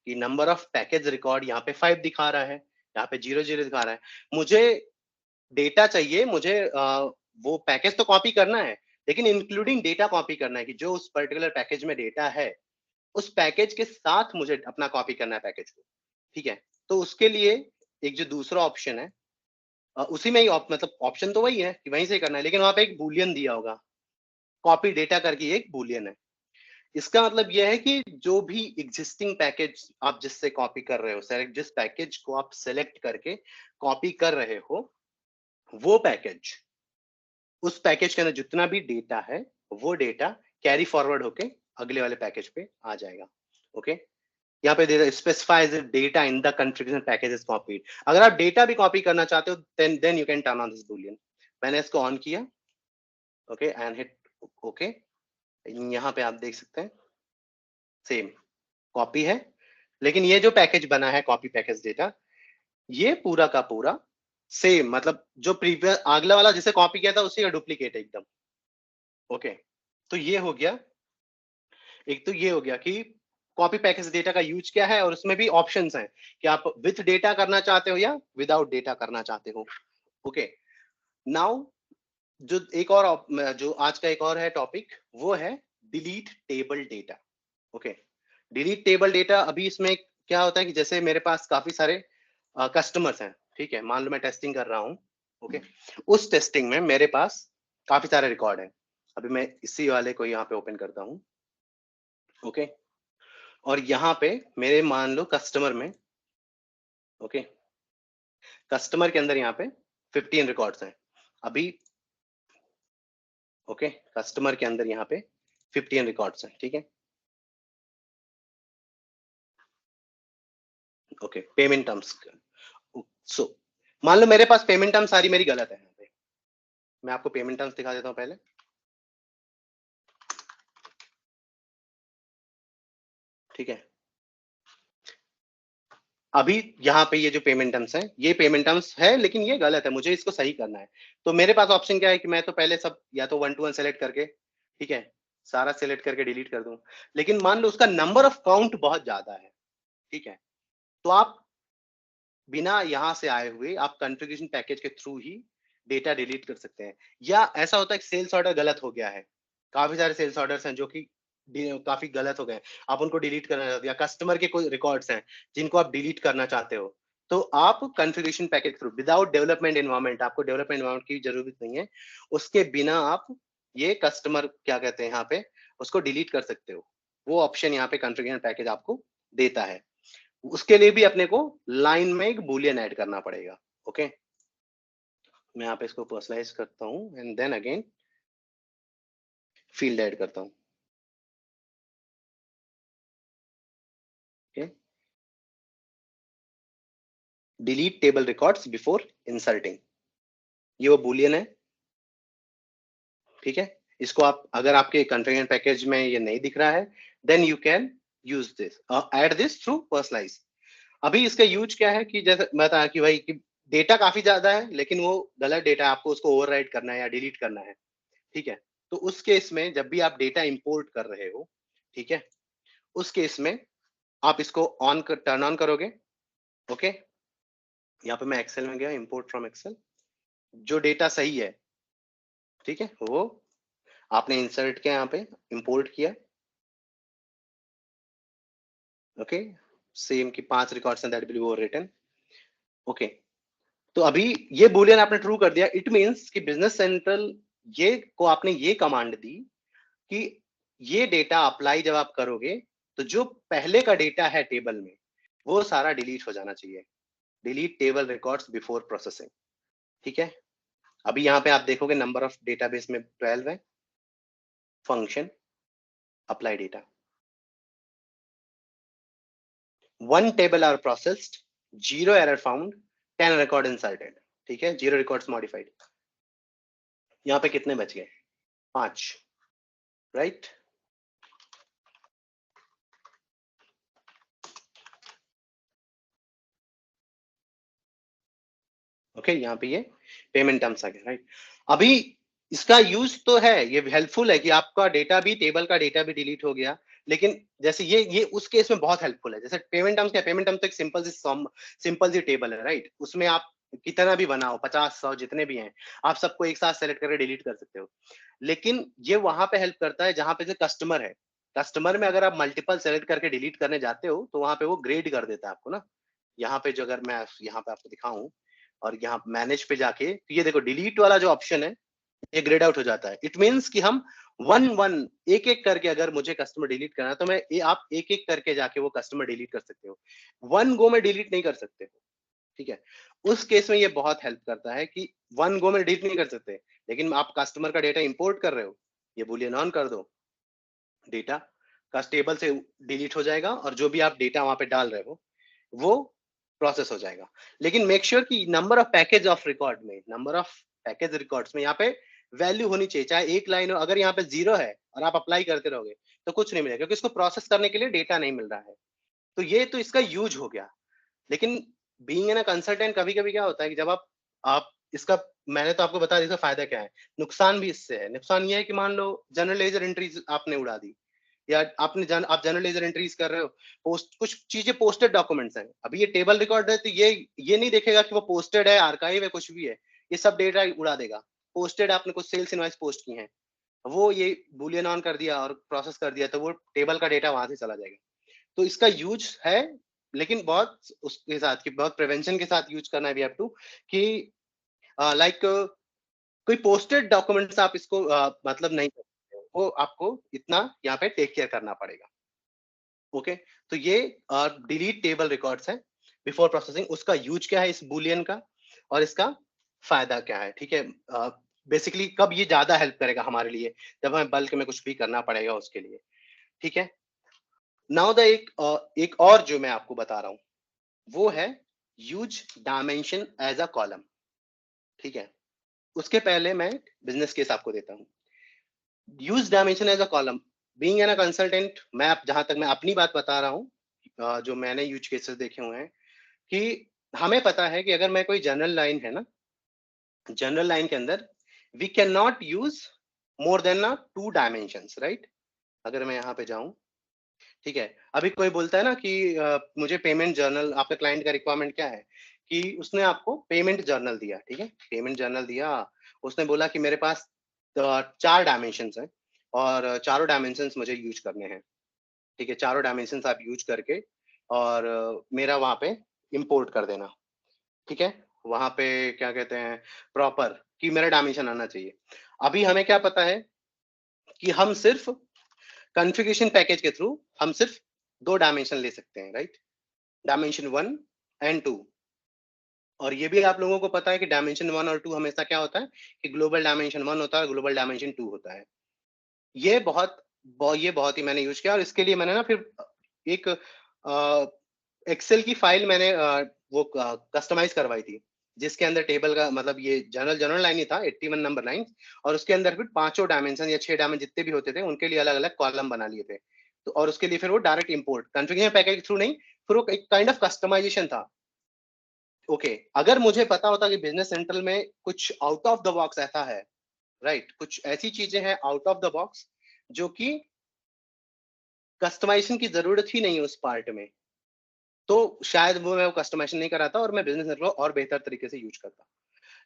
कि नंबर ऑफ पैकेज रिकॉर्ड यहाँ पे 5 दिखा रहा है, यहाँ पे 0 0 दिखा रहा है। मुझे डेटा चाहिए, मुझे वो पैकेज तो कॉपी करना है, लेकिन इंक्लूडिंग डेटा कॉपी करना है कि जो उस पर्टिकुलर पैकेज में डेटा है उस पैकेज के साथ मुझे अपना कॉपी करना है पैकेज को। ठीक है, तो उसके लिए एक जो दूसरा ऑप्शन है, उसी में ही मतलब ऑप्शन तो वही है कि वहीं से करना है, लेकिन वहां पे एक बूलियन दिया होगा, कॉपी डेटा करके एक बूलियन है। इसका मतलब यह है कि जो भी एग्जिस्टिंग पैकेज आप जिससे कॉपी कर रहे हो, सेलेक्ट जिस पैकेज को आप सेलेक्ट करके कॉपी कर रहे हो, वो पैकेज, उस पैकेज के अंदर जितना भी डेटा है वो डेटा कैरी फॉरवर्ड होके अगले वाले पैकेज पे आ जाएगा। ओके, यहाँ पे they specifies data in the configuration package is copied. अगर आप डेटा भी कॉपी करना चाहते हो then you can turn on this boolean. मैंने इसको ऑन किया, ओके, एंड हिट ओके। यहाँ पे आप देख सकते हैं सेम कॉपी है, लेकिन ये जो पैकेज बना है कॉपी पैकेज डेटा, ये पूरा का पूरा सेम, मतलब जो प्रीवियस अगला वाला जिसे कॉपी किया था उसी का डुप्लीकेट है एकदम। ओके, तो ये हो गया, एक तो ये हो गया कि कॉपी पैकेज डेटा का यूज क्या है, और उसमें भी ऑप्शंस हैं कि आप विथ डेटा करना चाहते हो या विदाउट डेटा करना चाहते हो। ओके, नाउ जो एक और जो आज का एक और है टॉपिक वो है delete table data. Okay, delete table data, अभी इसमें क्या होता है कि जैसे मेरे पास काफी सारे कस्टमर्स हैं, ठीक है, मान लो मैं टेस्टिंग कर रहा हूँ। ओके, उस टेस्टिंग में मेरे पास काफी सारे रिकॉर्ड है। अभी मैं इसी वाले को यहाँ पे ओपन करता हूँ। ओके, और यहाँ पे मेरे मान लो कस्टमर में, ओके, कस्टमर के अंदर यहाँ पे 15 रिकॉर्ड्स हैं अभी। ओके, कस्टमर के अंदर यहाँ पे 15 रिकॉर्ड्स हैं। ठीक है, ओके, पेमेंट टर्म्स। सो मान लो मेरे पास पेमेंट टर्म्स सारी मेरी गलत है यहाँ पे। मैं आपको पेमेंट टर्म्स दिखा देता हूँ पहले। ठीक है, अभी यहाँ पे ये जो पेमेंट टर्म्स है ये पेमेंट टर्म्स है, लेकिन ये गलत है, मुझे इसको सही करना है। तो मेरे पास ऑप्शन क्या है कि मैं तो पहले सब या तो 1 to 1 सेलेक्ट करके, ठीक है, सारा सेलेक्ट करके डिलीट कर दूं। लेकिन मान लो उसका नंबर ऑफ काउंट बहुत ज्यादा है, ठीक है, तो आप बिना यहाँ से आए हुए आप कॉन्फ़िगरेशन पैकेज के थ्रू ही डेटा डिलीट कर सकते हैं। या ऐसा होता है कि सेल्स ऑर्डर गलत हो गया है, काफी सारे सेल्स ऑर्डर्स हैं जो कि काफी गलत हो गए, आप उनको डिलीट करना चाहते हो, या कस्टमर के कोई रिकॉर्ड्स हैं जिनको आप डिलीट करना चाहते हो, तो आप configuration package through without development environment, आपको डेवलपमेंट एनवायरनमेंट की जरूरत नहीं है, उसके बिना आप ये कस्टमर क्या कहते हैं यहाँ पे उसको डिलीट कर सकते हो। वो ऑप्शन यहाँ पे कॉन्फ़िगरेशन पैकेज आपको देता है। उसके लिए भी अपने को लाइन में एक बूलियन ऐड करना पड़ेगा। ओके, मैं यहाँ पे इसको पर्सनलाइज करता हूँ and then again field add करता हूँ। Okay, delete table records before inserting, ये वो बूलियन है। ठीक है, इसको आप अगर आपके कॉन्फ़िगरेशन पैकेज में ये नहीं दिख रहा है then you can use this, add this through personalise. अभी इसका यूज क्या है कि जैसे मैं बताया कि भाई कि डेटा काफी ज्यादा है लेकिन वो गलत डेटा है, आपको उसको ओवरराइट करना है या डिलीट करना है। ठीक है, तो उस केस में जब भी आप डेटा इंपोर्ट कर रहे हो, ठीक है, उस केस में आप इसको टर्न ऑन करोगे। ओके, यहाँ पे मैं एक्सेल में गया, इंपोर्ट फ्रॉम एक्सेल, जो डेटा सही है, ठीक है, वो आपने इंसर्ट किया, यहाँ पे इंपोर्ट किया। ओके, सेम की 5 records and that will be written. Okay, तो अभी ये बूलियन आपने ट्रू कर दिया, इट मींस कि बिजनेस सेंट्रल ये को आपने ये कमांड दी कि ये डेटा अप्लाई जब आप करोगे तो जो पहले का डेटा है टेबल में वो सारा डिलीट हो जाना चाहिए। Delete table records before processing. ठीक है, अभी यहाँ पे आप देखोगे नंबर ऑफ डेटाबेस में 12 है, function apply data, 1 table are processed, 0 error found, 10 record inserted. ठीक है, 0 रिकॉर्ड्स मॉडिफाइड। यहाँ पे कितने बच गए? 5, राइट। ओके, यहाँ पे ये पेमेंट टर्म्स आ गया, राइट। अभी इसका यूज तो है, ये हेल्पफुल है कि आपका डेटा भी, टेबल का डेटा भी डिलीट हो गया, लेकिन जैसे ये उस केस में बहुत हेल्पफुल है। जैसे पेमेंट टर्म्स क्या, पेमेंट टर्म्स तो एक सिंपल सी टेबल है, राइट। उसमें आप कितना भी बनाओ, 50-100 जितने भी हैं, आप सबको एक साथ सेलेक्ट करके डिलीट कर सकते हो। लेकिन ये वहां पे हेल्प करता है जहां पे कस्टमर है। कस्टमर में अगर आप मल्टीपल सेलेक्ट करके डिलीट करने जाते हो तो वहां पे वो ग्रेड कर देता है आपको ना। यहाँ पे जो अगर मैं यहाँ पे आपको दिखाऊं और यहाँ मैनेज पे जाके, तो ये देखो डिलीट वाला जो ऑप्शन है ये ग्रेड आउट हो जाता है। इट मींस कि हम वन वन एक एक करके, अगर मुझे कस्टमर डिलीट करना है तो आप एक एक करके जाके वो कस्टमर डिलीट कर सकते हो, वन गो में डिलीट नहीं कर सकते हो। ठीक है, उस केस में ये बहुत हेल्प करता है कि वन गो में डिलीट नहीं कर सकते, लेकिन आप कस्टमर का डेटा इंपोर्ट कर रहे हो, ये बूलियन ऑन कर दो, डेटा का टेबल से डिलीट हो जाएगा और जो भी आप डेटा वहां पे डाल रहे हो वो प्रोसेस हो जाएगा। लेकिन मेक श्योर कि number of package of record में, नंबर ऑफ पैकेज रिकॉर्ड्स में यहाँ पे वैल्यू होनी चाहिए, चाहे एक लाइन हो। अगर यहाँ पे 0 है और आप अप्लाई करते रहोगे तो कुछ नहीं मिलेगा, क्योंकि इसको प्रोसेस करने के लिए डेटा नहीं मिल रहा है। तो ये तो इसका यूज हो गया। लेकिन बीइंग एन कंसल्टेंट कभी कभी क्या होता है कि जब आप इसका, मैंने तो आपको बता दिया इसका फायदा क्या है, नुकसान भी इससे है। नुकसान ये है कि मान लो जनरल लेजर एंट्रीज आपने उड़ा दी, या आप जनरल लेजर एंट्रीज कर रहे हो, पोस्ट कुछ चीजें पोस्टेड डॉक्यूमेंट्स हैं, अभी ये टेबल रिकॉर्ड है तो ये नहीं देखेगा कि वो पोस्टेड है, आर्काइव है, कुछ भी है, ये सब डेटा उड़ा देगा। पोस्टेड आपने कुछ सेल्स इनवॉइस पोस्ट की हैं, वो ये बूलियन ऑन कर दिया और प्रोसेस कर दिया तो वो टेबल का डेटा वहां से चला जाएगा। तो इसका यूज है, लेकिन बहुत उसके साथ कि बहुत प्रिवेंशन के साथ यूज करना है वी हैव टू, कि लाइक कोई पोस्टेड डॉक्यूमेंट्स आप इसको मतलब नहीं कर सकते हो, वो आपको इतना यहाँ पे टेक केयर करना पड़ेगा। ओके, तो ये डिलीट टेबल रिकॉर्ड्स है बिफोर प्रोसेसिंग, उसका यूज क्या है इस बुलियन का और इसका फायदा क्या है। ठीक है, बेसिकली कब ये ज्यादा हेल्प करेगा हमारे लिए, जब हमें बल्क में कुछ भी करना पड़ेगा उसके लिए। ठीक है, नाउ द एक और जो मैं आपको बता रहा हूँ वो है use dimension as a column. ठीक है, उसके पहले मैं बिजनेस केस आपको देता हूँ। Use dimension as a column, being an a consultant, मैं जहां तक मैं अपनी बात बता रहा हूँ, जो मैंने यूज केसेस देखे हुए हैं, कि हमें पता है कि अगर मैं कोई जनरल लाइन है ना, जनरल लाइन के अंदर we can not use more than 2 dimensions, right. अगर मैं यहाँ पे जाऊं, ठीक है, अभी कोई बोलता है ना कि मुझे पेमेंट जर्नल, आपके क्लाइंट का रिक्वायरमेंट क्या है कि उसने आपको पेमेंट जर्नल दिया, ठीक है, पेमेंट जर्नल दिया, उसने बोला कि मेरे पास 4 डायमेंशन है और चारों डायमेंशन मुझे यूज करने हैं। ठीक है, चारों डायमेंशन आप यूज करके और मेरा वहां पे इंपोर्ट कर देना। ठीक है, वहां पे क्या कहते हैं, प्रॉपर कि मेरा डायमेंशन आना चाहिए। अभी हमें क्या पता है कि हम सिर्फ कॉन्फ़िगरेशन पैकेज के थ्रू हम सिर्फ 2 डायमेंशन ले सकते हैं, राइट। Dimension 1 and 2। और ये भी आप लोगों को पता है कि डायमेंशन 1 और 2 हमेशा क्या होता है कि ग्लोबल डायमेंशन 1 होता है, ग्लोबल डायमेंशन 2 होता है। ये बहुत ही मैंने यूज किया, और इसके लिए मैंने ना फिर एक एक्सेल की फाइल मैंने वो कस्टमाइज करवाई थी, जिसके अंदर टेबल का मतलब ये जनरल जनरल लाइन ही था, 81 नंबर लाइन, और उसके अंदर फिर पांचों डायमेंशन या 6 डायमेंशन जितने भी होते थे उनके लिए अलग अलग कॉलम बना लिए थे। तो और उसके लिए फिर वो डायरेक्ट इंपोर्ट कॉन्फ़िगरेशन पैकेज के थ्रू नहीं, फिर वो एक काइंड ऑफ कस्टमाइजेशन था। ओके, अगर मुझे पता होता कि बिजनेस सेंट्रल में कुछ आउट ऑफ द बॉक्स ऐसा है, राइट, कुछ ऐसी चीजें हैं आउट ऑफ द बॉक्स जो कि कस्टमाइजेशन की जरूरत ही नहीं है उस पार्ट में, तो शायद वो मैं कस्टमाइजेशन नहीं कराता और मैं बिजनेस सेंट्रल और बेहतर तरीके से यूज करता।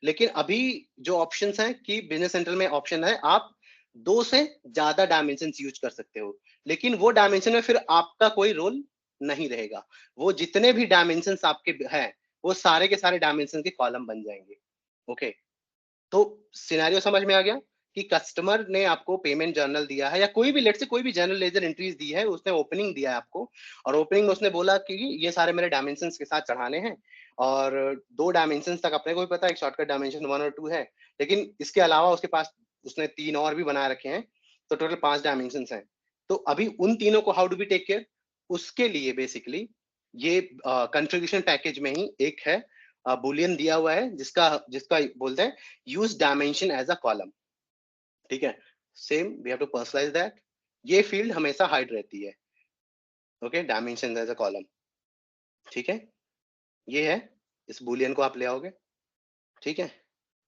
लेकिन अभी जो ऑप्शंस हैं कि बिजनेस सेंट्रल में ऑप्शन है आप 2 से ज्यादा डायमेंशन यूज कर सकते हो, लेकिन वो डायमेंशन में फिर आपका कोई रोल नहीं रहेगा। वो जितने भी डायमेंशन आपके हैं वो सारे के सारे डायमेंशन के कॉलम बन जाएंगे। ओके, तो सिनेरियो समझ में आ गया कि कस्टमर ने आपको पेमेंट जर्नल दिया है या कोई भी लेट से कोई भी जर्नल लेजर एंट्रीज दी है, उसने ओपनिंग दिया है आपको, और ओपनिंग में उसने बोला कि ये सारे मेरे डायमेंशंस के साथ चढ़ाने हैं, और 2 डायमेंशंस तक अपने को भी पता है, एक शॉर्टकट डायमेंशन 1 और 2 है, लेकिन इसके अलावा उसके पास उसने 3 और भी बनाए रखे हैं, तो टोटल 5 डायमेंशंस हैं। तो अभी उन तीनों को how do we take care, उसके लिए बेसिकली ये कॉन्फ़िगरेशन पैकेज में ही एक है बुलियन दिया हुआ है, जिसका जिसका बोलते हैं use dimension as a column. ठीक है, same we have to personalise that. ये फील्ड हमेशा हाइड रहती है। Okay, dimension as a column. ठीक है, ये है, इस बुलियन को आप ले आओगे। ठीक है,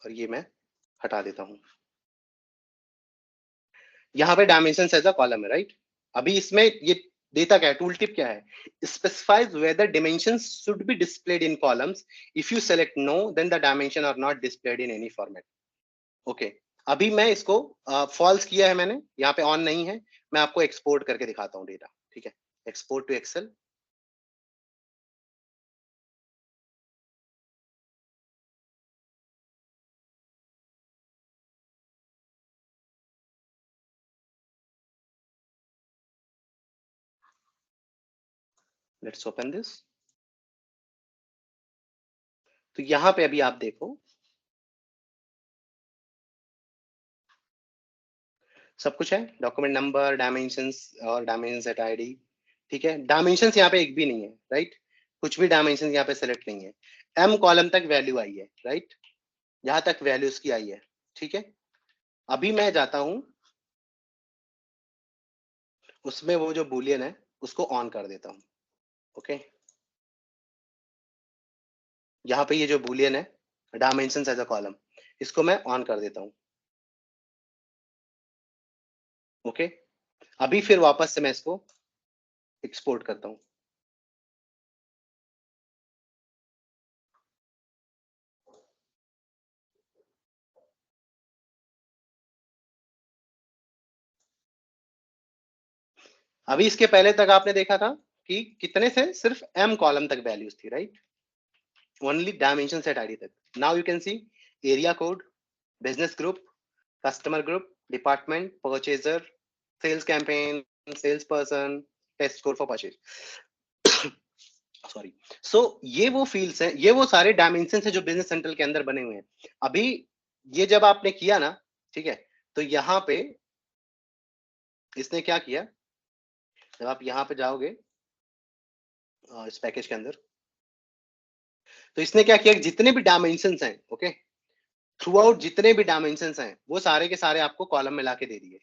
और ये मैं हटा देता हूं। यहाँ पे डायमेंशन एज अ कॉलम है, राइट। अभी इसमें ये देता क्या है, टूल टिप क्या है, specifies whether dimensions should be displayed in columns. If you select no, then the dimension are not displayed in any format. Okay, अभी मैं इसको फॉल्स किया है मैंने, यहाँ पे ऑन नहीं है, मैं आपको एक्सपोर्ट करके दिखाता हूँ डेटा। ठीक है, export to Excel. Let's open this. तो यहाँ पे अभी आप देखो, सब कुछ है, डॉक्यूमेंट नंबर, डायमेंशंस और डायमेंशन सेट आईडी। ठीक है, डायमेंशंस यहाँ पे एक भी नहीं है, राइट, कुछ भी डायमेंशन यहाँ पे सेलेक्ट नहीं है। एम कॉलम तक वैल्यू आई है, राइट, यहाँ तक वैल्यूज की आई है। ठीक है, अभी मैं जाता हूँ उसमें, वो जो बुलियन है उसको ऑन कर देता हूँ। ओके, यहाँ पे ये जो बुलियन है डायमेंशंस एज अ कॉलम, इसको मैं ऑन कर देता हूँ। ओके, अभी फिर वापस से मैं इसको एक्सपोर्ट करता हूँ। अभी इसके पहले तक आपने देखा था कि कितने से सिर्फ एम कॉलम तक वैल्यूज थी, right, only dimension set ID तक। Now you can see area code, business group, customer group, department, purchaser, sales campaign, sales person, test score for purchase. Sorry. So ये वो फील्ड्स हैं, ये वो सारे dimension है जो बिजनेस सेंट्रल के अंदर बने हुए हैं। अभी ये जब आपने किया ना, ठीक है, तो यहाँ पे इसने क्या किया, जब आप यहाँ पे जाओगे इस पैकेज के अंदर, तो इसने क्या किया, जितने भी डायमेंशन हैं, ओके, थ्रू आउट जितने भी डायमेंशन हैं वो सारे के सारे आपको कॉलम में लाके दे दिए।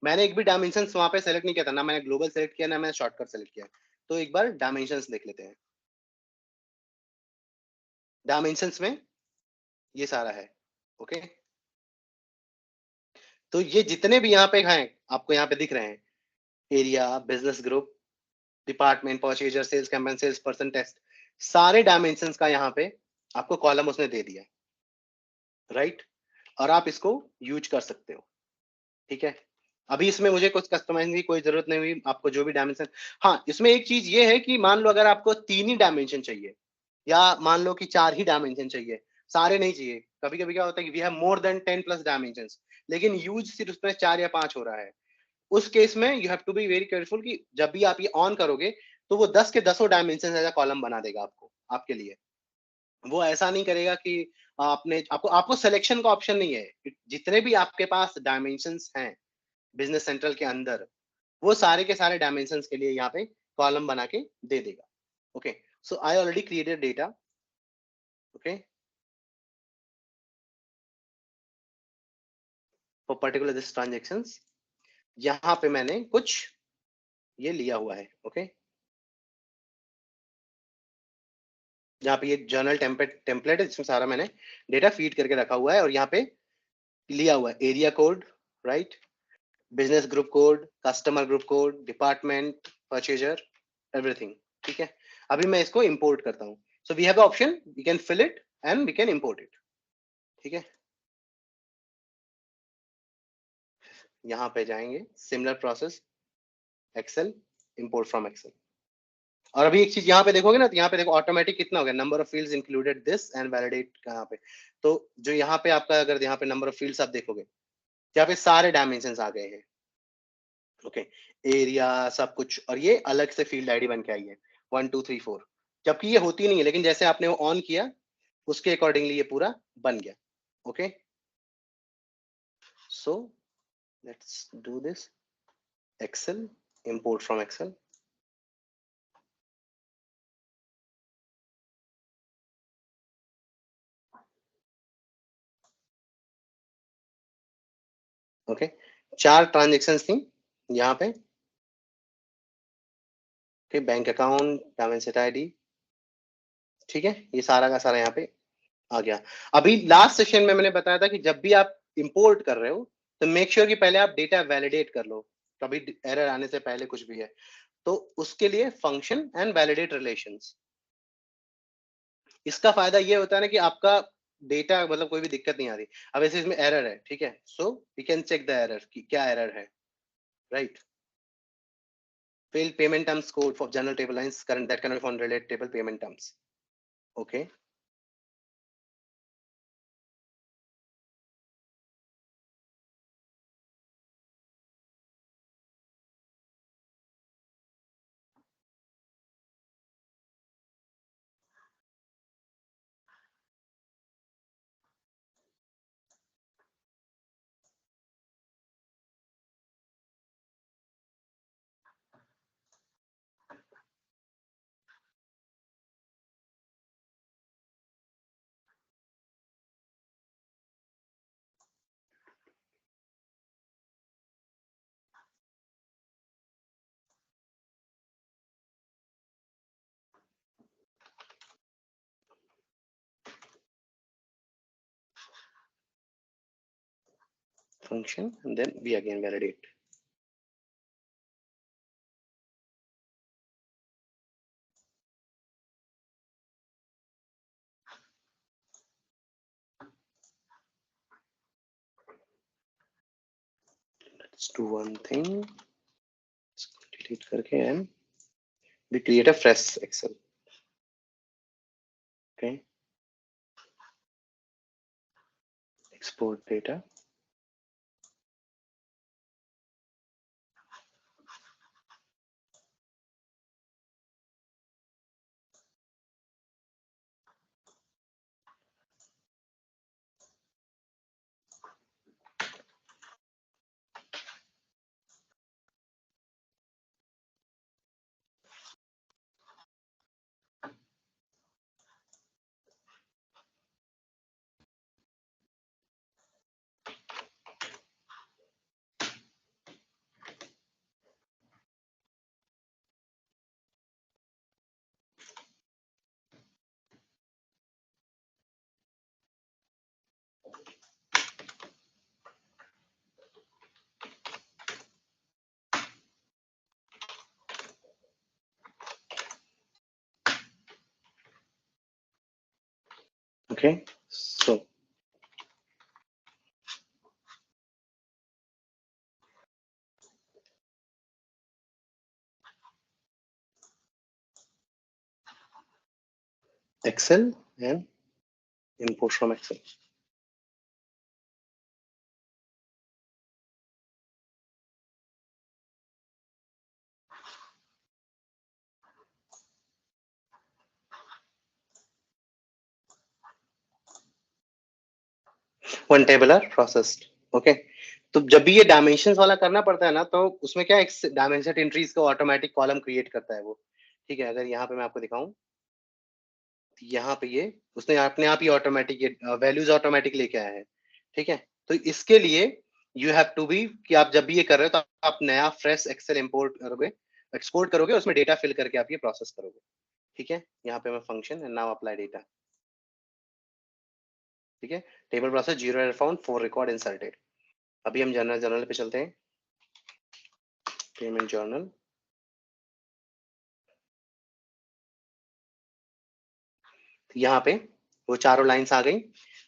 मैंने एक भी डायमेंशन वहां पे सेलेक्ट नहीं किया था, ना मैंने ग्लोबल सेलेक्ट किया, ना मैंने शॉर्टकट सेलेक्ट किया। तो एक बार डायमेंशन देख लेते हैं। डायमेंशन में ये सारा है। ओके, तो ये जितने भी यहाँ पे हैं आपको यहाँ पे दिख रहे हैं, area, business group, department, purchaser, sales campaign, sales person, test, सारे डायमेंशंस का यहाँ पे आपको कॉलम उसने दे दिया, राइट, और आप इसको यूज कर सकते हो। ठीक है, अभी इसमें मुझे कुछ कस्टमाइजिंग की कोई जरूरत नहीं हुई, आपको जो भी डायमेंशन। हाँ, इसमें एक चीज ये है कि मान लो अगर आपको 3 ही डायमेंशन चाहिए, या मान लो कि 4 ही डायमेंशन चाहिए, सारे नहीं चाहिए, कभी कभी क्या होता है कि we have more than 10 plus dimension, लेकिन यूज सिर्फ उसमें 4 या 5 हो रहा है, उस केस में you have to be very careful कि जब भी आप ये ऑन करोगे तो वो 10 के 10 डायमेंशन ऐसा कॉलम बना देगा आपको, आपके लिए। वो ऐसा नहीं करेगा कि आपने आपको आपको सिलेक्शन का ऑप्शन नहीं है। जितने भी आपके पास डायमेंशंस हैं बिजनेस सेंट्रल के अंदर, वो सारे के सारे डायमेंशंस के लिए यहाँ पे कॉलम बना के दे देगा। Okay, so I already created data. Okay, for particular this transactions, यहाँ पे मैंने कुछ ये लिया हुआ है। ओके, यहाँ पे ये जर्नल टेम्पलेट है जिसमें सारा मैंने डेटा फीड करके रखा हुआ है, और यहाँ पे लिया हुआ है area code, right, business group code, customer group code, department, purchaser, everything. ठीक है, अभी मैं इसको इंपोर्ट करता हूँ। So we have option, we can fill it and we can import it. ठीक है, यहाँ पे जाएंगे, similar process, Excel, import from Excel. और अभी एक चीज यहाँ पे देखोगे ना, तो यहाँ पे देखो ऑटोमेटिक कितना हो गया, number of fields included this and validate यहाँ पे। तो जो यहाँ पे आपका, अगर यहाँ पे नंबर ऑफ फील्ड्स आप देखोगे, यहाँ पे सारे डायमेंशन आ गए हैं। ओके, एरिया सब कुछ, और ये अलग से फील्ड आईडी बन के आई है 1 2 3 4, जबकि ये होती नहीं है, लेकिन जैसे आपने वो ऑन किया उसके अकॉर्डिंगली ये पूरा बन गया। Okay, so let's do this, Excel, import from Excel. Okay, 4 transaction थी यहाँ पे। Okay, bank account, dimension ID. ठीक है, ये सारा का सारा यहाँ पे आ गया। अभी लास्ट सेशन में मैंने बताया था कि जब भी आप इंपोर्ट कर रहे हो तो मेक श्योर कि पहले आप डेटा वैलिडेट कर लो, कभी एरर आने से पहले कुछ भी है तो उसके लिए फंक्शन एंड वैलिडेट रिलेशंस। इसका फायदा ये होता है ना कि आपका डेटा, मतलब कोई भी दिक्कत नहीं आ रही। अब ऐसे इसमें एरर है, ठीक है, so we can check the error कि क्या एरर है, right. failed payment terms code for general table lines current that cannot be found related table payment terms. Okay, function, and then we again validate. Let's do one thing. Delete करके and we create a fresh Excel. Okay, export data. Okay, so Excel and import from Excel. One table are processed. Okay, तो जब भी ये dimensions वाला करना पड़ता है ना, तो उसमें क्या है, डायमेंशन एंट्रीज का ऑटोमेटिक कॉलम क्रिएट करता है वो। ठीक है, अगर यहाँ पे मैं आपको दिखाऊं, यहाँ पे ये उसने अपने आप ही ऑटोमेटिक ये वैल्यूज ऑटोमेटिक लेके आया है। ठीक है, तो इसके लिए यू हैव टू बी कि आप जब भी ये कर रहे हो तो आप नया फ्रेश एक्सेल इंपोर्ट करोगे, एक्सपोर्ट करोगे, उसमें डेटा फिल करके आप ये प्रोसेस करोगे। ठीक है, यहाँ पे मैं function and now apply data. ठीक है, table process 0 error found 4 record inserted. अभी हम जर्नल जर्नल पे चलते हैं, पेमेंट जर्नल। यहाँ पे वो चारों लाइंस आ गई।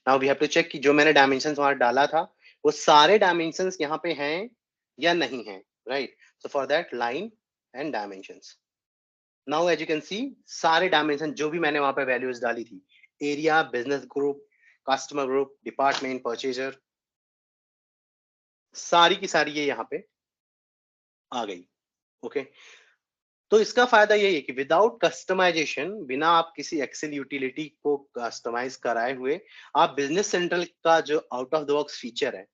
Now we have to check कि जो मैंने डायमेंशंस वहां डाला था वो सारे डायमेंशंस यहाँ पे हैं या नहीं है, right. So for that line and dimensions, now as you can see सारे डायमेंशन जो भी मैंने वहां पे वैल्यूज डाली थी, area, business group, customer group, department, purchaser, सारी की सारी ये यहाँ पे आ गई। ओके, तो इसका फायदा यही है कि विदाउट कस्टमाइजेशन, बिना आप किसी एक्सेल यूटिलिटी को कस्टमाइज कराए हुए, आप बिजनेस सेंट्रल का जो out of the box feature है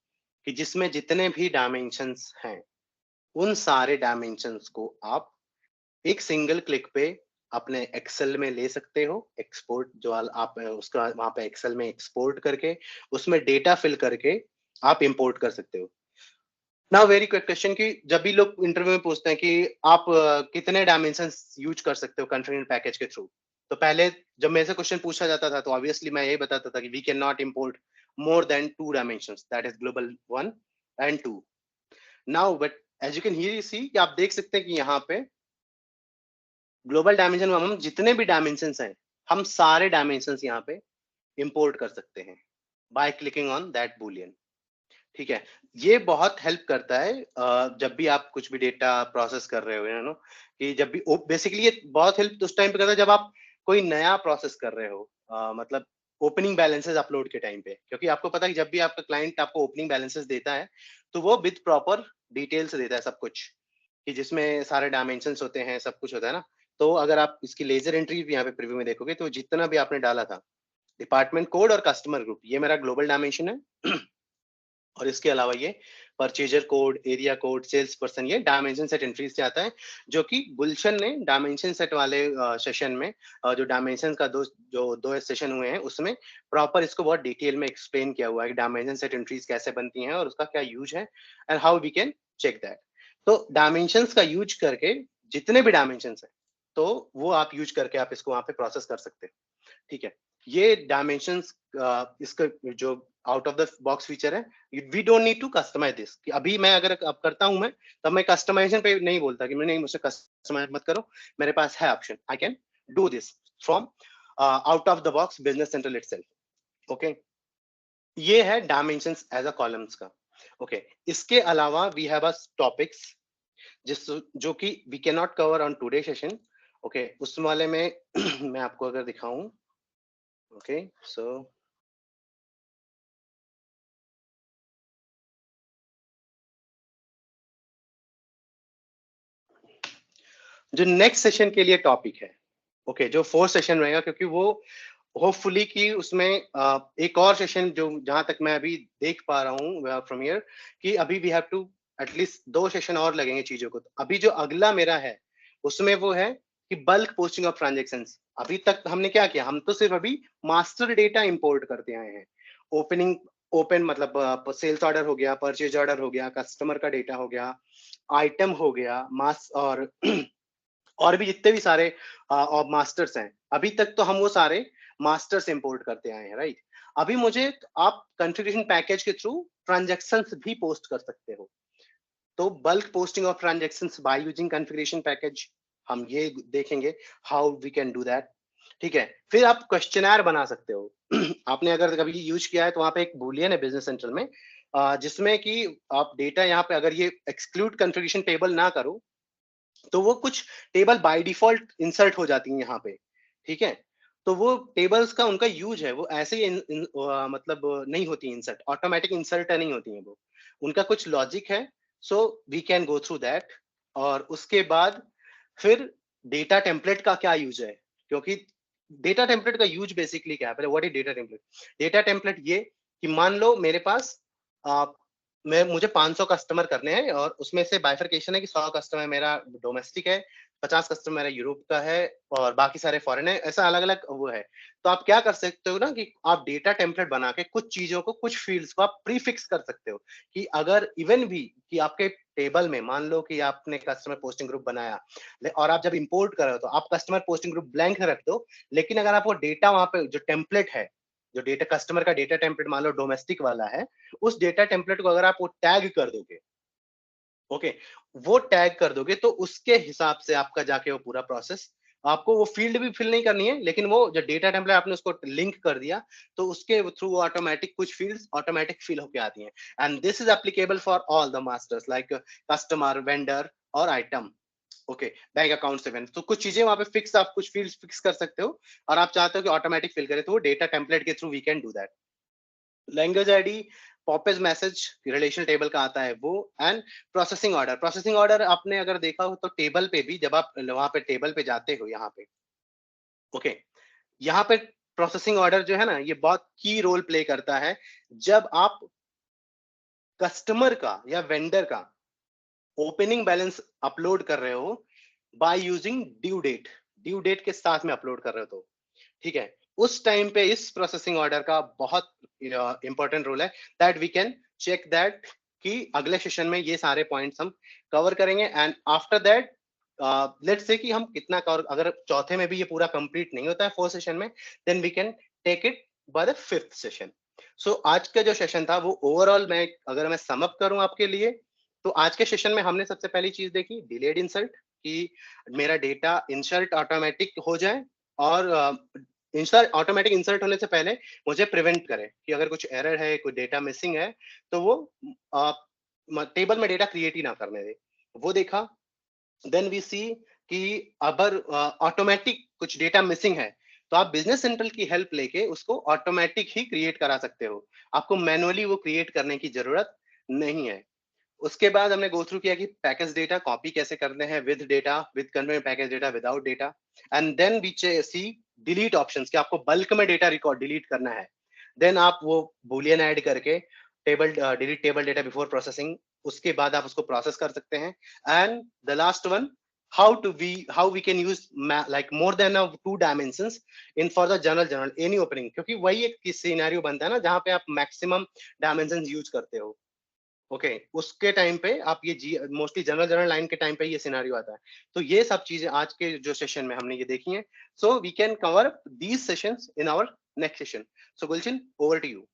कि जिसमें जितने भी डायमेंशंस हैं उन सारे डायमेंशंस को आप एक सिंगल क्लिक पे अपने एक्सेल में ले सकते हो। एक्सपोर्ट जो आप उसका वहां पे एक्सेल में एक्सपोर्ट करके उसमें डेटा फिल करके आप इंपोर्ट कर सकते हो। नाउ वेरी क्विक क्वेश्चन कि जब भी लोग इंटरव्यू में पूछते हैं कि आप कितने डायमेंशंस यूज कर सकते हो कॉन्फ़िगरेशन पैकेज के थ्रू, तो पहले जब मेरे से क्वेश्चन पूछा जाता था तो ऑब्वियसली मैं यही बताता था कि we can not import more than 2 dimensions, that is global 1 and 2। Now but as you can hear see कि आप देख सकते हैं कि यहाँ पे ग्लोबल डायमेंशन में हम जितने भी डायमेंशंस हैं हम सारे डायमेंशंस यहाँ पे इंपोर्ट कर सकते हैं by clicking on that Boolean. ठीक है, ये बहुत हेल्प करता है जब भी आप कुछ भी डेटा प्रोसेस कर रहे हो, यू नो, कि जब भी बेसिकली ये बहुत हेल्प उस टाइम पे करता है जब आप कोई नया प्रोसेस कर रहे हो, मतलब ओपनिंग बैलेंसेस अपलोड के टाइम पे, क्योंकि आपको पता है कि जब भी आपका क्लाइंट आपको ओपनिंग बैलेंसेस देता है तो वो विद प्रॉपर डिटेल्स देता है सब कुछ, कि जिसमें सारे डायमेंशंस होते हैं, सब कुछ होता है ना। तो अगर आप इसकी लेजर एंट्री भी यहाँ पे प्रीव्यू में देखोगे तो जितना भी आपने डाला था, डिपार्टमेंट कोड और कस्टमर ग्रुप, ये मेरा ग्लोबल डायमेंशन है। और इसके अलावा ये purchaser code, area code, sales person, ये डायमेंशन सेट एंट्रीज से आता है, जो कि गुलशन ने डायमेंशन सेट वाले सेशन में जो डायमेंशन का दो सेशन हुए हैं उसमें प्रॉपर इसको बहुत डिटेल में एक्सप्लेन किया हुआ है कि डायमेंशन सेट एंट्रीज कैसे बनती हैं और उसका क्या यूज है and how we can check that. तो डायमेंशंस का यूज करके जितने भी डायमेंशंस हैं तो वो आप यूज करके आप इसको वहां पे प्रोसेस कर सकते हैं। ठीक है, ये डायमेंशंस इसका जो out of the box feature है, we don't need to customize this, कि अभी मैं अगर अब करता हूं मैं, तब मैं कस्टमाइजेशन पे नहीं बोलता कि मैं नहीं, मुझसे कस्टमाइज मत करो, मेरे पास है option, I can do this from out of the box business central itself. Okay, ये है डायमेंशंस एज अ कॉलम्स का। ओके, इसके अलावा वी हैव अ टॉपिक्स जिस जो कि we can not cover on today session. Okay, उस वाले में मैं आपको अगर दिखाऊं, ओके सो जो नेक्स्ट सेशन के लिए टॉपिक है, ओके, जो फोर्थ सेशन रहेगा, क्योंकि वो होपफुली कि उसमें एक और सेशन जो जहां तक मैं अभी देख पा रहा हूँ फ्रॉम हियर, कि अभी we have to at least 2 session और लगेंगे चीजों को। तो अभी जो अगला मेरा है उसमें वो है कि बल्क पोस्टिंग ऑफ ट्रांजेक्शंस। अभी तक हमने क्या किया, हम तो सिर्फ अभी मास्टर डेटा इंपोर्ट करते आए हैं। ओपनिंग ओपन मतलब सेल्स ऑर्डर हो गया, परचेज ऑर्डर हो गया, कस्टमर का डेटा हो गया, आइटम हो गया, मास और भी जितने भी सारे और मास्टर्स हैं, अभी तक तो हम वो सारे मास्टर्स इंपोर्ट करते आए हैं, राइट। अभी मुझे आप कॉन्फ़िगरेशन पैकेज के थ्रू ट्रांजैक्शंस भी पोस्ट कर सकते हो। तो bulk posting of transactions by using configuration package, हम ये देखेंगे how we can do that. ठीक है, फिर आप क्वेश्चनर बना सकते हो। आपने अगर कभी यूज किया है तो वहां पे एक बूलियन है बिजनेस सेंट्रल में, जिसमें कि आप डेटा यहाँ पे अगर ये एक्सक्लूड कॉन्फ़िगरेशन टेबल ना करो तो वो कुछ टेबल बाय डिफॉल्ट इंसर्ट हो जाती हैं यहाँ पे। ठीक है, तो वो टेबल्स का उनका यूज है, वो ऐसे ही मतलब नहीं होती इंसर्ट, ऑटोमेटिक इंसर्ट नहीं होती हैं वो, उनका कुछ लॉजिक है। So we can go through that. और उसके बाद फिर डेटा टेम्पलेट का क्या यूज है, क्योंकि डेटा टेम्पलेट का यूज बेसिकली क्या है, पहले what is data template. Data template ये कि मान लो मेरे पास मुझे 500 कस्टमर करने हैं और उसमें से बाइफरकेशन है कि 100 कस्टमर मेरा डोमेस्टिक है, 50 कस्टमर मेरा यूरोप का है और बाकी सारे फॉरेन है, ऐसा अलग अलग वो है। तो आप क्या कर सकते हो ना कि आप डेटा टेम्पलेट बना के कुछ चीजों को, कुछ फील्ड्स को आप प्रीफिक्स कर सकते हो कि अगर इवन भी कि आपके टेबल में मान लो कि आपने कस्टमर पोस्टिंग ग्रुप बनाया और आप जब इंपोर्ट कर रहे हो तो आप कस्टमर पोस्टिंग ग्रुप ब्लैंक रख दो, लेकिन अगर आप वो डेटा वहां पे जो टेम्पलेट है, जो डेटा कस्टमर का डेटा टेम्पलेट मान लो डोमेस्टिक वाला है, उस डेटा टेम्पलेट को अगर आप वो टैग कर दोगे, ओके, वो टैग कर दोगे तो उसके हिसाब से आपका जाके वो पूरा प्रोसेस, आपको वो फील्ड भी फिल नहीं करनी है, लेकिन वो जो डेटा टेम्पलेट आपने उसको लिंक कर दिया तो उसके थ्रू ऑटोमेटिक कुछ फील्ड्स ऑटोमेटिक फिल होके आती हैं। And this is applicable for all the masters like customer, vendor और आइटम। ओके, बैंक अकाउंट से तो कुछ चीजें वहां पे फिक्स, आप कुछ फील्ड्स फिक्स कर सकते हो और आप चाहते हो कि ऑटोमेटिक फिल करे तो वो डेटा टेम्पलेट के through we can do that. Language ID पॉपेज मैसेज रिलेशन टेबल का आता है वो। एंड प्रोसेसिंग ऑर्डर आपने अगर देखा हो तो टेबल पे भी जब आप वहां पे टेबल पे जाते हो यहाँ पे, ओके, यहाँ पे प्रोसेसिंग ऑर्डर जो है ना ये बहुत की रोल प्ले करता है जब आप कस्टमर का या वेंडर का ओपनिंग बैलेंस अपलोड कर रहे हो बाय यूजिंग ड्यू डेट के साथ में अपलोड कर रहे हो तो ठीक है, उस टाइम पे इस प्रोसेसिंग ऑर्डर का बहुत इंपॉर्टेंट रोल है that we can check that कि अगले सेशन में ये सारे पॉइंट्स हम कवर करेंगे। And after that let's say कि हम कितना कवर, अगर चौथे में भी ये पूरा कंप्लीट नहीं होता है फोर्थ सेशन में, then we can take it by the fifth session. So आज का जो सेशन था वो ओवरऑल मैं अगर मैं सम अप करूं आपके लिए, तो आज के सेशन में हमने सबसे पहली चीज देखी डिलेड इंसर्ट, कि मेरा डेटा इंसर्ट ऑटोमेटिक हो जाए और इंसर्ट ऑटोमेटिक इंसर्ट होने से पहले मुझे प्रिवेंट करे कि अगर कुछ एरर है, कोई डेटा मिसिंग है तो वो टेबल में डेटा क्रिएट ही ना करने दे, वो देखा। देन वी सी कि अगर ऑटोमेटिक कुछ डेटा मिसिंग है तो आप बिजनेस सेंट्रल की हेल्प लेके उसको ऑटोमेटिक ही क्रिएट करा सकते हो, आपको मैनुअली वो क्रिएट करने की जरूरत नहीं है। उसके बाद हमने गो थ्रू किया कि पैकेज डेटा कॉपी कैसे करते हैं with data, with convert package data, without data. And then we see delete options कि आपको बल्क में डेटा रिकॉर्ड डिलीट करना है, देन आप वो बूलियन ऐड करके table delete table data before processing, उसके बाद आप उसको प्रोसेस कर सकते हैं। And the last one, how we can use like more than a two dimensions in for the general any opening, क्योंकि वही एक सिनेरियो बनता है ना जहाँ पे आप मैक्सिमम डायमेंशन यूज करते हो। ओके उसके टाइम पे आप ये जी मोस्टली जनरल लाइन के टाइम पे ये सिनेरियो आता है। तो ये सब चीजें आज के जो सेशन में हमने ये देखी हैं, so we can cover these sessions in our next session. So Gulshan, over to you.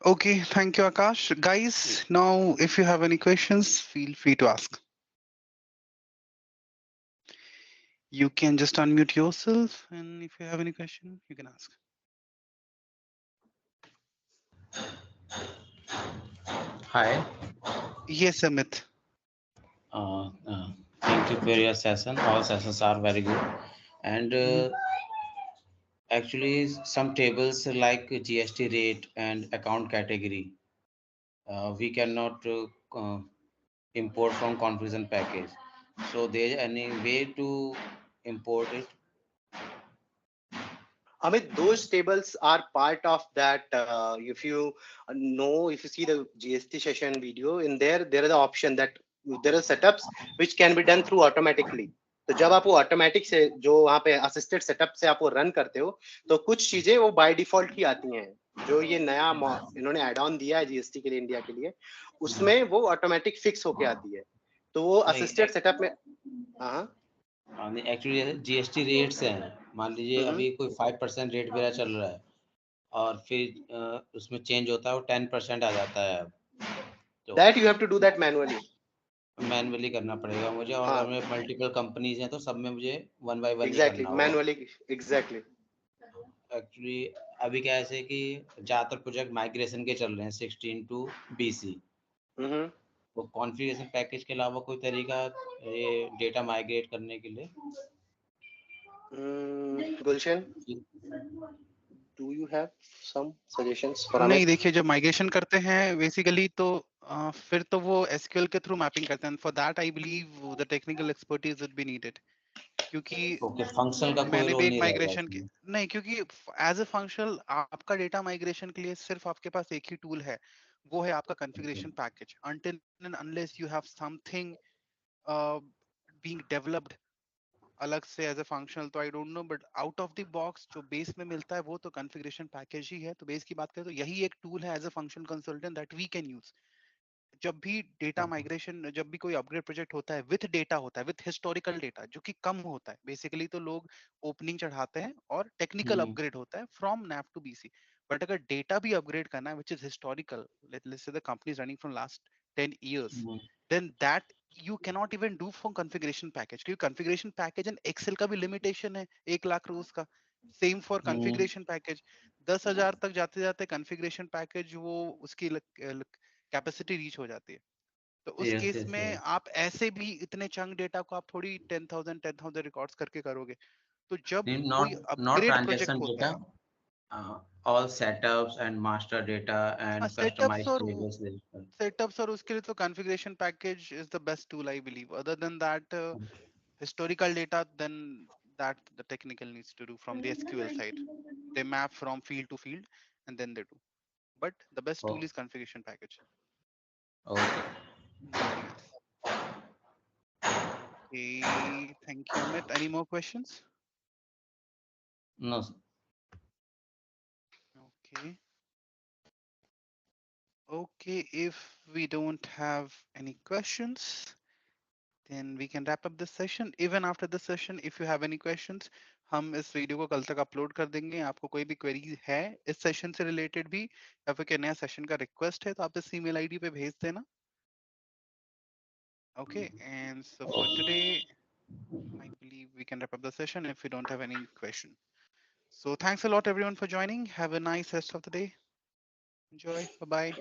Okay, thank you, Akash. Guys, now if you have any questions, feel free to ask. You can just unmute yourself, and if you have any question, you can ask. Hi. Yes, Amit. Uh, uh, Thank you for your session. All sessions are very good. And Mhm. actually, some tables like GST rate and account category, we cannot import from configuration package. So there any way to import it? Amit, those tables are part of that. If you know, if you see the GST session video, in there is the option that there are setups which can be done through automatically. तो जब आप वो automatic से जो वहाँ पे assisted setup से आप वो रन करते हो तो कुछ चीजें वो बाय डिफॉल्ट ही आती हैं, जो ये नया इन्होंने एड ऑन दिया है जीएसटी के लिए इंडिया के लिए, उसमें वो ऑटोमेटिक फिक्स होके आती है। तो वो नहीं असिस्टेड सेटअप में, हाँ एक्चुअली जीएसटी रेट्स हैं, मान लीजिए अभी कोई 5% रेट मेरा चल रहा है और फिर उसमें चेंज होता है वो 10% आ जाता है अब, तो that you have to do that manually. Manually करना पड़ेगा मुझे, और हाँ हमें मल्टीपल कंपनीज हैं तो सब में मुझे one by one he exactly करना होगा। Manually exactly. एक्चुअली अभी क्या ऐसे कि ज़्यादातर प्रोजेक्ट माइग्रेशन के चल रहे हैं 16 टू बीसी, तो कॉन्फ़िगरेशन पैकेज के अलावा कोई तरीका ये डेटा माइग्रेट करने के लिए? Gulshan, do you have some suggestions for नहीं, अमित? देखिए जब माइग्रेशन करते हैं बेसिकली तो फिर तो वो एसक्यूएल के थ्रू मैपिंग करते हैं। For that I believe the technical expertise would be needed. क्योंकि ओके, फंक्शनल का कोई मैंने भी रोल एक नहीं रहेगा माइग्रेशन की इसमें। नहीं, क्योंकि एज ए फंक्शनल आपका डेटा माइग्रेशन के लिए सिर्फ आपके पास एक ही टूल है, वो है आपका okay. Configuration package. until and unless you have something being developed अलग से एज ए फंक्शनल, तो I don't know, but out of the box जो बेस में मिलता है वो तो कॉन्फ़िगरेशन पैकेज ही है। तो बेस की बात करें तो यही एक टूल है as a function consultant that we can use. जब भी डेटा ओके। माइग्रेशन, जब भी कोई अपग्रेड प्रोजेक्ट होता है विथ डेटा, होता है विथ हिस्टोरिकल डेटा जो कि कम होता है, बेसिकली तो लोग ओपनिंग चढ़ाते हैं और टेक्निकल हम्म। अपग्रेड होता है from NAV to BC. But अगर डेटा भी अपग्रेड करना है which is historical, let's say the company is running from last 10 years, hmm. then that you cannot even do from configuration package, क्योंकि configuration package and Excel का भी limitation है 1 लाख रोज का। Same for hmm. configuration package, 10,000 तक जाते जाते configuration package वो उसकी कैपेसिटी रीच हो जाती है। तो उस यस केस यस में यस। आप ऐसे भी इतने चंक डेटा को आप थोड़ी 10,000 रिकॉर्ड्स करके करोगे। तो जब कोई नॉट अपग्रेड प्रोजेक्ट ट्रांजैक्शन होता डेटा, है, all setups and master data हाँ, and सेटअप्स customized और tables there. सेटअप्स और उसके लिए तो configuration package is the best tool I believe. Other than that historical data, then that the technical needs to do from the SQL side. They map from field to field and then they do. But the best tool Oh, is configuration package. okay. Nothing else. Okay, thank you, Amit. Any more questions? No, sir. Okay. Okay, if we don't have any questions, then we can wrap up this session. Even after this session, if you have any questions, हम इस video को कल तक upload कर देंगे। आपको कोई भी क्वेरी है इस सेशन से रिलेटेड भी, या फिर कोई नया सेशन का रिक्वेस्ट है, तो आप इस ईमेल आईडी पे भेज देना। Okay, and so for today, I believe we can wrap up the session if we don't have any question. So thanks a lot everyone for joining. Have a nice rest of the day. Enjoy. Bye bye.